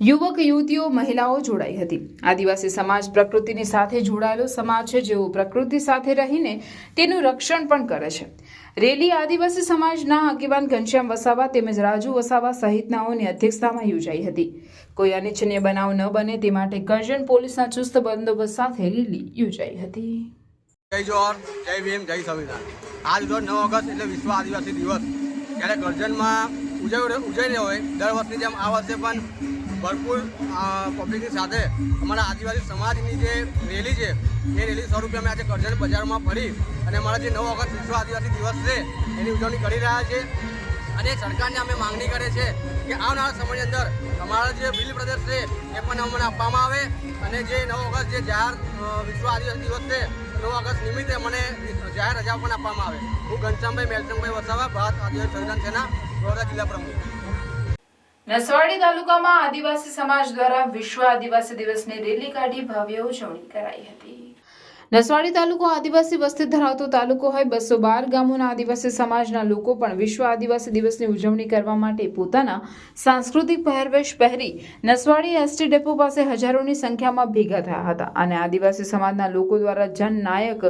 યુવક, યુવતીઓ, મહિલાઓ જોડાઈ હતી. આદિવાસી સમાજ પ્રકૃતિની સાથે જોડાયેલો સમાજ છે, જેઓ પ્રકૃતિ સાથે રહીને તેનું રક્ષણ પણ કરે છે. રેલી આદિવાસી સમાજના આગેવાન ઘનશ્યામ વસાવા તેમજ રાજુ વસાવા સહિતનાઓની અધ્યક્ષતામાં યોજાઈ હતી. કોઈ અનિચ્છનીય બનાવ ન બને તે માટે કરજણ પોલીસના ચુસ્ત બંદોબસ્ત સાથે રેલી યોજાઈ હતી. જય જોહર, જય ભીમ, જય સંવિધાન. આજ રોજ 9 ઓગસ્ટ એટલે વિશ્વ આદિવાસી દિવસ. ત્યારે કરજણમાં ઉજવી રહ્યો હોય દર વર્ષની જેમ આ વર્ષે પણ ભરપૂર પબ્લિકની સાથે અમારા આદિવાસી સમાજની જે રેલી છે એ રેલી સ્વરૂપે અમે આજે કરજણ બજારમાં ફરી અને અમારા જે 9 ઓગસ્ટ વિશ્વ આદિવાસી દિવસ છે એની ઉજવણી કરી રહ્યા છે. અને સરકારને અમે માંગણી કરે છે કે આવનારા સમયની અંદર અમારા જે બિલ પ્રદેશ છે એ પણ અમને આપવામાં આવે અને જે 9 ઓગસ્ટ જે જાહેર વિશ્વ આદિવાસી દિવસ છે 9 ઓગસ્ટ નિમિત્તે મને જાહેર રજા પણ આપવામાં આવે. હું ઘનશ્યામભાઈ મેલસંગભાઈ વસાવા, ભારત આદિવાસી સંવિધાન સેના વડોદરા જિલ્લા પ્રમુખ. નસવાડી તાલુકામાં આદિવાસી સમાજ દ્વારા વિશ્વ આદિવાસી દિવસની રેલી કાઢી ભવ્ય ઉજવણી કરાઈ હતી. નસવાડી તાલુકો આદિવાસી વસ્તી ધરાવતો તાલુકો હોય 212 ગામોના આદિવાસી સમાજના લોકો પણ વિશ્વ આદિવાસી દિવસની ઉજવણી કરવા માટે પોતાના સાંસ્કૃતિક પહેરવેશ પહેરી નસવાડી એસટી ડેપો પાસે હજારોની સંખ્યામાં ભેગા થયા હતા અને આદિવાસી સમાજના લોકો દ્વારા જનનાયક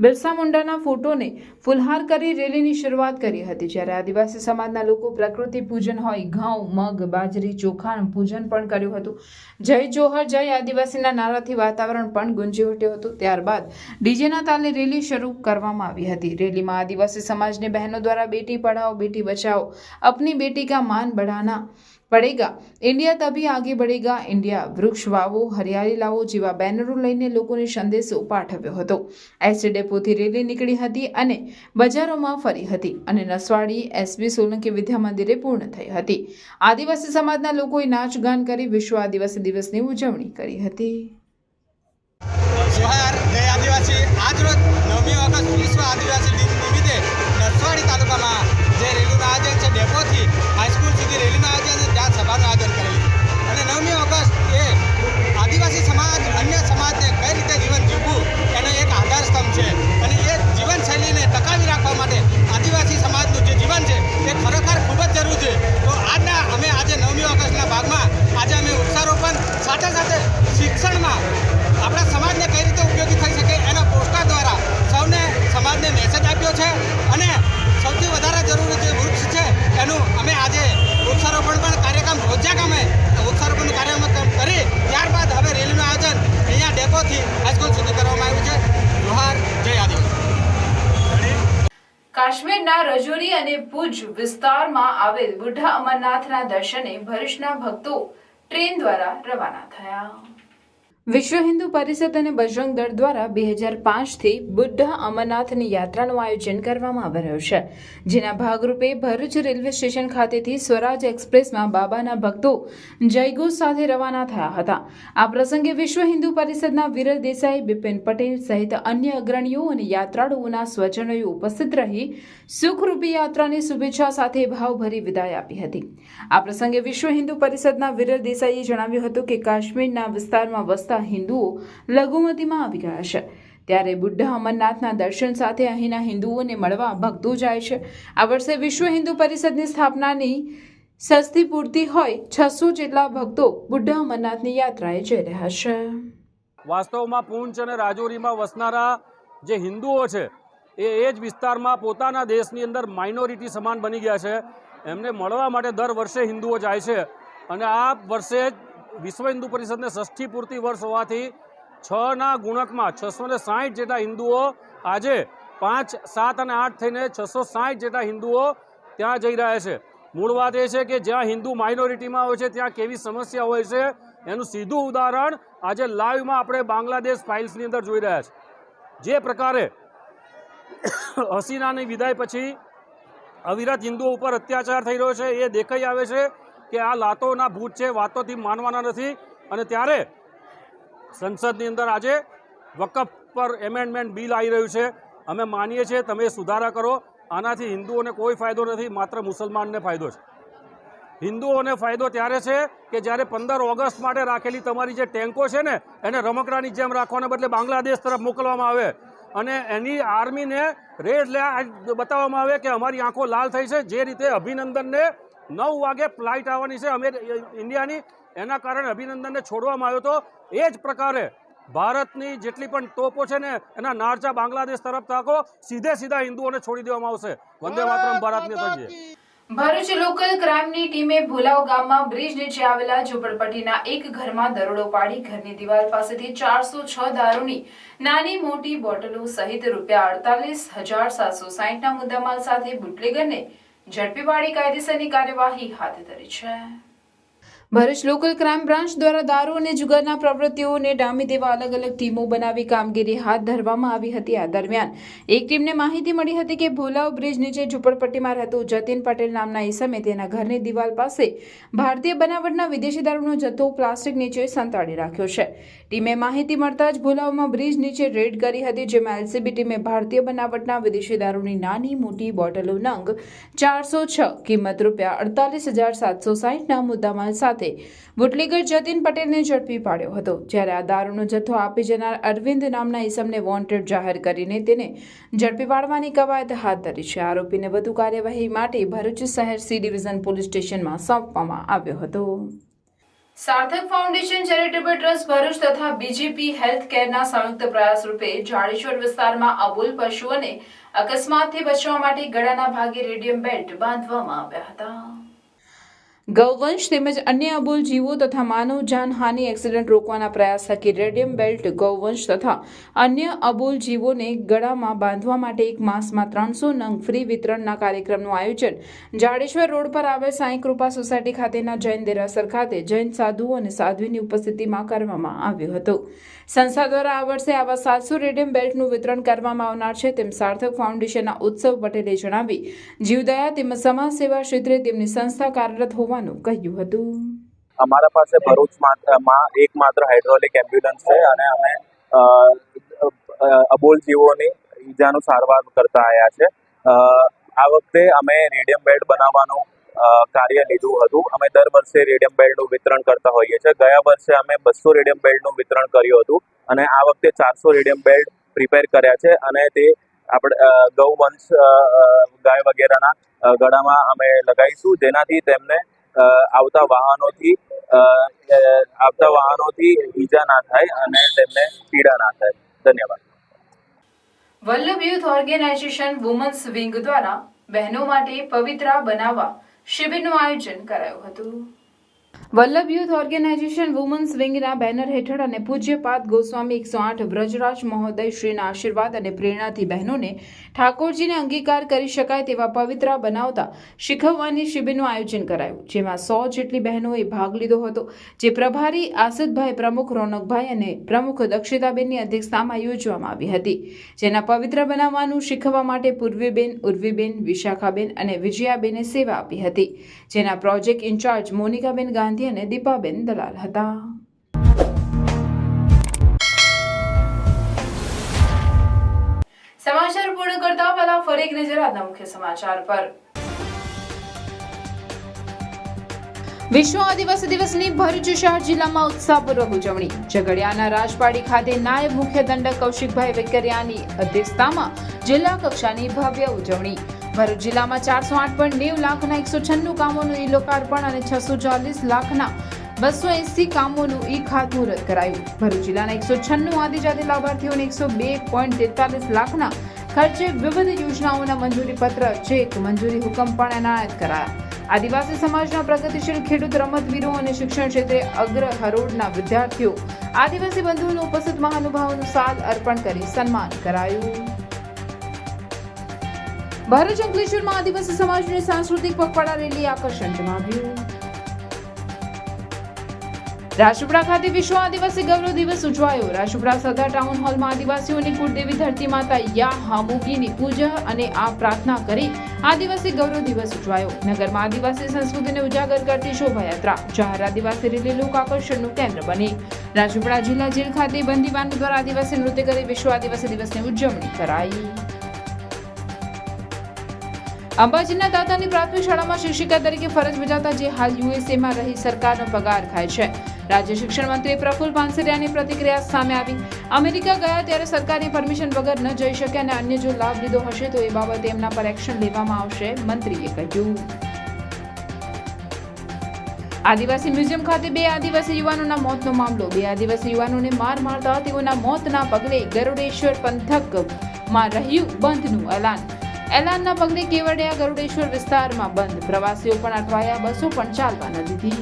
બિરસા મુંડાના ફોટોને ફૂલહાર કરી રેલીની શરૂઆત કરી હતી. જ્યારે આદિવાસી સમાજના લોકો પ્રકૃતિ પૂજન હોય ઘઉં, મગ, બાજરી, ચોખાનું પૂજન પણ કર્યું હતું. જય જોહર, જય આદિવાસીના નારાથી વાતાવરણ પણ ગુંજી ઉઠ્યું હતું. ત્યારબાદ ડીજેના તાલે રેલી શરૂ કરવામાં આવી હતી. રેલીમાં આદિવાસી સમાજની બહેનો દ્વારા બેટી પઢાઓ, બેટી બચાઓ, અપની બેટી કા માન बढ़ाना पड़ेगा, इंडिया तभी आगे बढ़ेगा, इंडिया, વૃક્ષ વાવો, હરિયાળી લાવો જેવા બેનરો લઈને લોકોને સંદેશો પાઠવ્યો હતો. એસટી ડેપોથી રેલી નીકળી હતી અને બજારોમાં ફરી હતી અને નસવાડી એસબી સોલંકી વિદ્યા મંદિરે પૂર્ણ થઈ હતી. આદિવાસી સમાજના લોકોએ નાચ ગાન કરી વિશ્વ આદિવાસી દિવસની ઉજવણી કરી હતી. જોહાર, જય આદિવાસી. આજ રોજ 9મી ઓગસ્ટ વિશ્વ આદિવાસી દિન નિમિત્તે નસવાડી તાલુકામાં જે રેલીનું આયોજન છે ડેપોથી હાઈસ્કૂલ સુધી રેલીનું આયોજન છે, ત્યાં સભાનું આયોજન કરેલું છે. અને 9મી ઓગસ્ટ એ આદિવાસી સમાજ અન્ય સમાજને કઈ રીતે જીવન જીવવું એનો એક આધાર કાશ્મીરના રજૌરી અને ભુજ વિસ્તારમાં આવેલ બુઢા અમરનાથના દર્શને ભરૂચના ભક્તો ટ્રેન દ્વારા રવાના થયા. વિશ્વ હિન્દુ પરિષદ અને બજરંગ દળ દ્વારા 2005થી બુઢા અમરનાથની યાત્રાનું આયોજન કરવામાં આવી રહ્યું છે, જેના ભાગરૂપે ભરૂચ રેલવે સ્ટેશન ખાતેથી સ્વરાજ એક્સપ્રેસમાં બાબાના ભક્તો જયઘોષ સાથે રવાના થયા હતા. આ પ્રસંગે વિશ્વ હિન્દુ પરિષદના વિરલ દેસાઈ, બિપિન પટેલ સહિત અન્ય અગ્રણીઓ અને યાત્રાળુઓના સ્વજનોએ ઉપસ્થિત રહી સુખરૂપી યાત્રાની શુભેચ્છા સાથે ભાવભરી વિદાય આપી હતી. આ પ્રસંગે વિશ્વ હિન્દુ પરિષદના વિરલ દેસાઈએ જણાવ્યું હતું કે કાશ્મીરના વિસ્તારમાં વસતા હિન્દુઓ લઘુમતીમાં આવી ગયા છે, ત્યારે બુઢા અમરનાથના દર્શન સાથે અહીંના હિન્દુઓને મળવા ભક્તો જાય છે. આ વર્ષે વિશ્વ હિન્દુ પરિષદની સ્થાપનાની સસ્તી પૂર્તિ હોય 600 જેટલા ભક્તો બુઢા અમરનાથની યાત્રાએ જઈ રહ્યા છે. વાસ્તવમાં પૂંચ અને રાજૌરીમાં વસનારા જે હિન્દુઓ છે એ જ વિસ્તારમાં પોતાના દેશની અંદર માઇનોરિટી સમાન બની ગયા છે. એમને મળવા માટે દર વર્ષે હિન્દુઓ જાય છે અને આ વર્ષે વિશ્વ હિન્દુ પરિષદને ષષ્ઠી પૂર્તિ વર્ષ હોવાથી 6ના ગુણકમાં 660 જેટલા હિન્દુઓ આજે 5, 7 અને 8 થઈને 660 જેટલા હિન્દુઓ ત્યાં જઈ રહ્યા છે. મૂળ વાત એ છે કે જ્યાં હિન્દુ માઇનોરિટીમાં હોય છે ત્યાં કેવી સમસ્યા હોય છે એનું સીધું ઉદાહરણ આજે લાઈવમાં આપણે બાંગ્લાદેશ ફાઇલ્સની અંદર જોઈ રહ્યા છે. જે પ્રકારે હસીનાની વિદાય પછી અવિરત હિન્દુઓ ઉપર અત્યાચાર થઈ રહ્યો છે એ દેખાઈ આવે છે કે આ લાતોના ભૂત છે, વાતોથી માનવાના નથી. અને ત્યારે સંસદની અંદર આજે વકફ પર એમેન્ડમેન્ટ બિલ આવી રહ્યું છે. અમે માનીએ છીએ તમે સુધારા કરો, આનાથી હિન્દુઓને કોઈ ફાયદો નથી, માત્ર મુસલમાનને ફાયદો છે. હિન્દુઓને ફાયદો ત્યારે છે કે જ્યારે 15 ઓગસ્ટ માટે રાખેલી તમારી જે ટેન્કો છે ને એને રમકડાની જેમ રાખવાને બદલે બાંગ્લાદેશ તરફ મોકલવામાં આવે અને એની આર્મીને રેડ બતાવવામાં આવે કે અમારી આંખો લાલ થઈ છે. જે રીતે અભિનંદનને 9 વાગે ફ્લાઇટ આવવાની છે ઇન્ડિયાની, એના કારણે અભિનંદનને છોડવામાં આવ્યો હતો. એ જ પ્રકારે ભારતની જેટલી પણ તોપો છે ને એના નારચા બાંગ્લાદેશ તરફ તાકો, સીધા હિન્દુઓને છોડી દેવામાં આવશે. વંદે માતરમ, ભારતની તજે. ભરૂચ લોકલ ક્રાઇમની ટીમે ભોલાવ ગામમાં બ્રિજ નીચે આવેલા ઝૂંપડપટ્ટીના એક ઘરમાં દરોડો પાડી ઘરની દિવાલ પાસેથી 406 દારૂની નાની મોટી બોટલો સહિત ₹48,760 ના મુદ્દામાલ સાથે બુટલેગરને ઝડપી પાડી કાયદેસરની કાર્યવાહી હાથ ધરી છે. ભરૂચ લોકલ ક્રાઇમ બ્રાન્ચ દ્વારા દારૂ અને જુગારના પ્રવૃત્તિઓને ડામી દેવા અલગ અલગ ટીમો બનાવી કામગીરી હાથ ધરવામાં આવી હતી. આ દરમિયાન એક ટીમને માહિતી મળી હતી કે ભોલાવ બ્રિજ નીચે ઝૂંપડપટ્ટીમાં રહેતો જતીન પટેલ નામના ઈસમે તેના ઘરની દિવાલ પાસે ભારતીય બનાવટના વિદેશી દારૂનો જથ્થો પ્લાસ્ટિક નીચે સંતાડી રાખ્યો છે. ટીમે માહિતી મળતા જ ભોલાવમાં બ્રિજ નીચે રેડ કરી હતી, જેમાં એલસીબી ટીમે ભારતીય બનાવટના વિદેશી દારૂની નાની મોટી બોટલો નંગ 406 કિંમત ₹48,760 ના મુદ્દામાલ સાથે બુટલેગર જતીન પટેલને ઝડપી પાડ્યો હતો. જ્યારે આ દારૂનો જથ્થો આપી જનાર અરવિંદ નામના ઈસમને વોન્ટેડ જાહેર કરીને તેને ઝડપી પાડવાની કવાયત હાથ ધરી છે. આરોપીને વધુ કાર્યવાહી માટે ભરૂચ શહેર સી ડિવિઝન પોલીસ સ્ટેશનમાં સોંપવામાં આવ્યો હતો. સાર્થક ફાઉન્ડેશન ચેરિટેબલ ટ્રસ્ટ ભરૂચ તથા બીજેપી હેલ્થ કેરના સંયુક્ત પ્રયાસ રૂપે જાડેશ્વર વિસ્તારમાં અબોલ પશુઓને અકસ્માતથી બચવા માટે ગળાના ભાગે રેડિયમ બેલ્ટ બાંધવામાં આવ્યા હતા. ગૌવંશ તેમજ અન્ય અબોલ જીવો તથા માનવ જાનહાનિ એક્સિડન્ટ રોકવાના પ્રયાસ થકી રેડિયમ બેલ્ટ ગૌવંશ તથા અન્ય અબોલ જીવોને ગળામાં બાંધવા માટે એક માસમાં 300 નંગ ફ્રી વિતરણના કાર્યક્રમનું આયોજન જાડેશ્વર રોડ પર આવેલ સાંઈ કૃપા સોસાયટી ખાતેના જૈન દેરાસર ખાતે જૈન સાધુઓ અને સાધ્વીની ઉપસ્થિતિમાં કરવામાં આવ્યું હતું. સંસ્થા દ્વારા આ વર્ષે આવા 700 રેડિયમ બેલ્ટનું વિતરણ કરવામાં આવનાર છે તેમ સાર્થક ફાઉન્ડેશનના ઉત્સવ પટેલે જણાવી જીવદયા તેમજ સમાજ સેવા ક્ષેત્રે તેમની સંસ્થા કાર્યરત હોવાનું કહ્યું હતું. અમારા પાસે ભરૂચમાં એકમાત્ર હાઇડ્રોલિક એમ્બ્યુલન્સ છે અને અમે અબોલ જીવોની ઈજાનું સારવાર કરતા આવ્યા છે. આ વખતે અમે રેડિયમ બેલ્ટ બનાવવાનું કાર્ય લીધું હતું. અમે દર વર્ષે રેડિયમ બેલ્ટનું વિતરણ કરતા હોઈએ છીએ. ગયા વર્ષે અમે 200 રેડિયમ બેલ્ટનું વિતરણ કર્યું હતું અને આ વખતે 400 રેડિયમ બેલ્ટ પ્રિપેર કર્યા છે અને તે આપણે ગૌવંશ ગાય વગેરેના ગળામાં અમે લગાવીશું, જેનાથી તેમને આવતા વાહનોથી ઈજા ના થાય અને તેમને પીડા ના થાય. ધન્યવાદ. Vallabh youth organisation women's wing દ્વારા બહેનો માટે પવિત્રા બનાવવા શિબિરનું આયોજન કરાયું હતું. વલ્લભ યુથ ઓર્ગેનાઇઝેશન વુમન્સ વિંગના બેનર હેઠળ અને પૂજ્યપાદ ગોસ્વામી 108 વ્રજરાજ મહોદય શ્રીના આશીર્વાદ અને પ્રેરણાથી બહેનોને ઠાકોરજીને અંગીકાર કરી શકાય તેવા પવિત્ર બનાવતા શીખવવાની શિબિરનું આયોજન કરાયું, જેમાં 100 જેટલી બહેનોએ ભાગ લીધો હતો, જે પ્રભારી આસિદભાઈ, પ્રમુખ રોનકભાઈ અને પ્રમુખ દક્ષિતાબેનની અધ્યક્ષતામાં યોજવામાં આવી હતી, જેના પવિત્ર બનાવવાનું શીખવવા માટે પૂર્વીબેન, ઉર્વીબેન, વિશાખાબેન અને વિજયાબેને સેવા આપી હતી, જેના પ્રોજેક્ટ ઇન્ચાર્જ મોનિકાબેન ગાંધી અને દીપાબેન દલાલ હતા. સમાચાર પૂર્ણ કરતા પહેલા ફરી એક નજર આજના મુખ્ય સમાચાર પર. વિશ્વ આદિવાસી દિવસની ભરૂચ શહેર જિલ્લામાં ઉત્સાહપૂર્વક ઉજવણી. ઝઘડિયાના રાજપાડી ખાતે નાયબ મુખ્ય દંડક કૌશિકભાઈ વેકરિયાની અધ્યક્ષતામાં જિલ્લા કક્ષાની ભવ્ય ઉજવણી. ભરૂચ જિલ્લામાં 408.90 લાખના 196 કામોનું ઈ લોકાર્પણ અને 640 લાખના 280 કામોનું ઈ ખાતમુહૂર્ત કરાયું. ભરૂચ જિલ્લાના 196 આદિજાતિ લાભાર્થીઓને 102.43 લાખના ખર્ચે વિવિધ યોજનાઓના મંજૂરી પત્ર, ચેક, મંજૂરી હુકમ પણ એનાયત કરાયા. આદિવાસી સમાજના પ્રગતિશીલ ખેડૂત, રમતવીરો અને શિક્ષણ ક્ષેત્રે અગ્ર હરોળના વિદ્યાર્થીઓ, આદિવાસી બંધુઓનું ઉપસ્થિત મહાનુભાવોનું સાલ અર્પણ કરી સન્માન કરાયું. ભરૂચ અંકલેશ્વરમાં આદિવાસી સમાજની સાંસ્કૃતિક પગપાળા રેલી આકર્ષણ જમાવ્યું. રાજપીપળા ખાતે વિશ્વ આદિવાસી ગૌરવ દિવસ ઉજવાયો. રાજપીપળા સદા ટાઉન હોલમાં આદિવાસીઓની કુળદેવી ધરતી માતા યા હામુગીની પૂજા અને આ પ્રાર્થના કરી આદિવાસી ગૌરવ દિવસ ઉજવાયો. નગરમાં આદિવાસી સંસ્કૃતિને ઉજાગર કરતી શોભાયાત્રા જાહેર આદિવાસી રેલી લોક આકર્ષણનું કેન્દ્ર બની. રાજપીપળા જિલ્લા જેલ ખાતે બંદીવાનો દ્વારા આદિવાસી નૃત્ય કરી વિશ્વ આદિવાસી દિવસની ઉજવણી કરાઈ. અંબાજીના દાતાની પ્રાથમિક શાળામાં શિક્ષિકા તરીકે ફરજ બજાવતા જે હાલ યુએસએમાં રહી સરકારનો પગાર ખાય છે. રાજ્ય શિક્ષણ મંત્રી પ્રફુલ પાનસરિયાની પ્રતિક્રિયા સામે આવી. અમેરિકા ગયા ત્યારે સરકારની પરમિશન વગર ન જઈ શકે અને અન્ય જો લાભ લીધો હશે તો એ બાબતે એમના પર એક્શન લેવામાં આવશે, મંત્રીએ કહ્યું. આદિવાસી મ્યુઝિયમ ખાતે 2 આદિવાસી યુવાનોના મોતનો મામલો. 2 આદિવાસી યુવાનોને માર મારતા તેઓના મોતના પગલે ગરુડેશ્વર પંથકમાં રહ્યું બંધનું એલાન. એલાનના પગલે કેવડિયા ગરુડેશ્વર વિસ્તારમાં બંધ. પ્રવાસીઓ પણ અટવાયા, બસો પણ ચાલવા ન દીધી.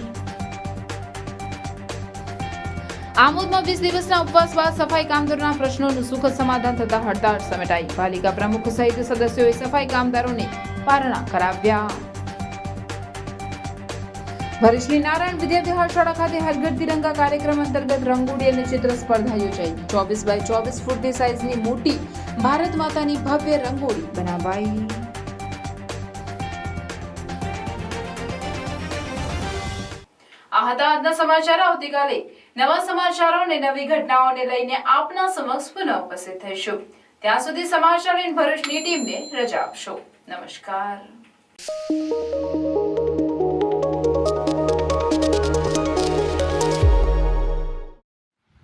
આમોદમાં 20 દિવસના ઉપવાસ બાદ સફાઈ કામદારોના પ્રશ્નોનું સુખદ સમાધાન થતા હડતાળ સમેટાઈ. પાલિકા પ્રમુખ સહિત સદસ્યોએ સફાઈ કામદારોને પારણા કરાવ્યા. ભરૂચની નારાયણ વિદ્યાવિહાર શાળા ખાતે હર ઘર તિરંગા કાર્યક્રમ અંતર્ગત રંગોળી અને ચિત્ર સ્પર્ધા યોજાઈ. 24x24 ફૂટની સાઇઝની મોટી ભારત માતાની ભવ્ય રંગોળી બનાવાઈ. આ હતા આજના સમાચાર. આવતીકાલે નવા સમાચારો અને નવી ઘટનાઓને લઈને આપના સમક્ષ પુનઃ ઉપસ્થિત થઈશું. ત્યાં સુધી સમાચાર ઇન ભરૂચની ટીમને રજા આપશો. નમસ્કાર.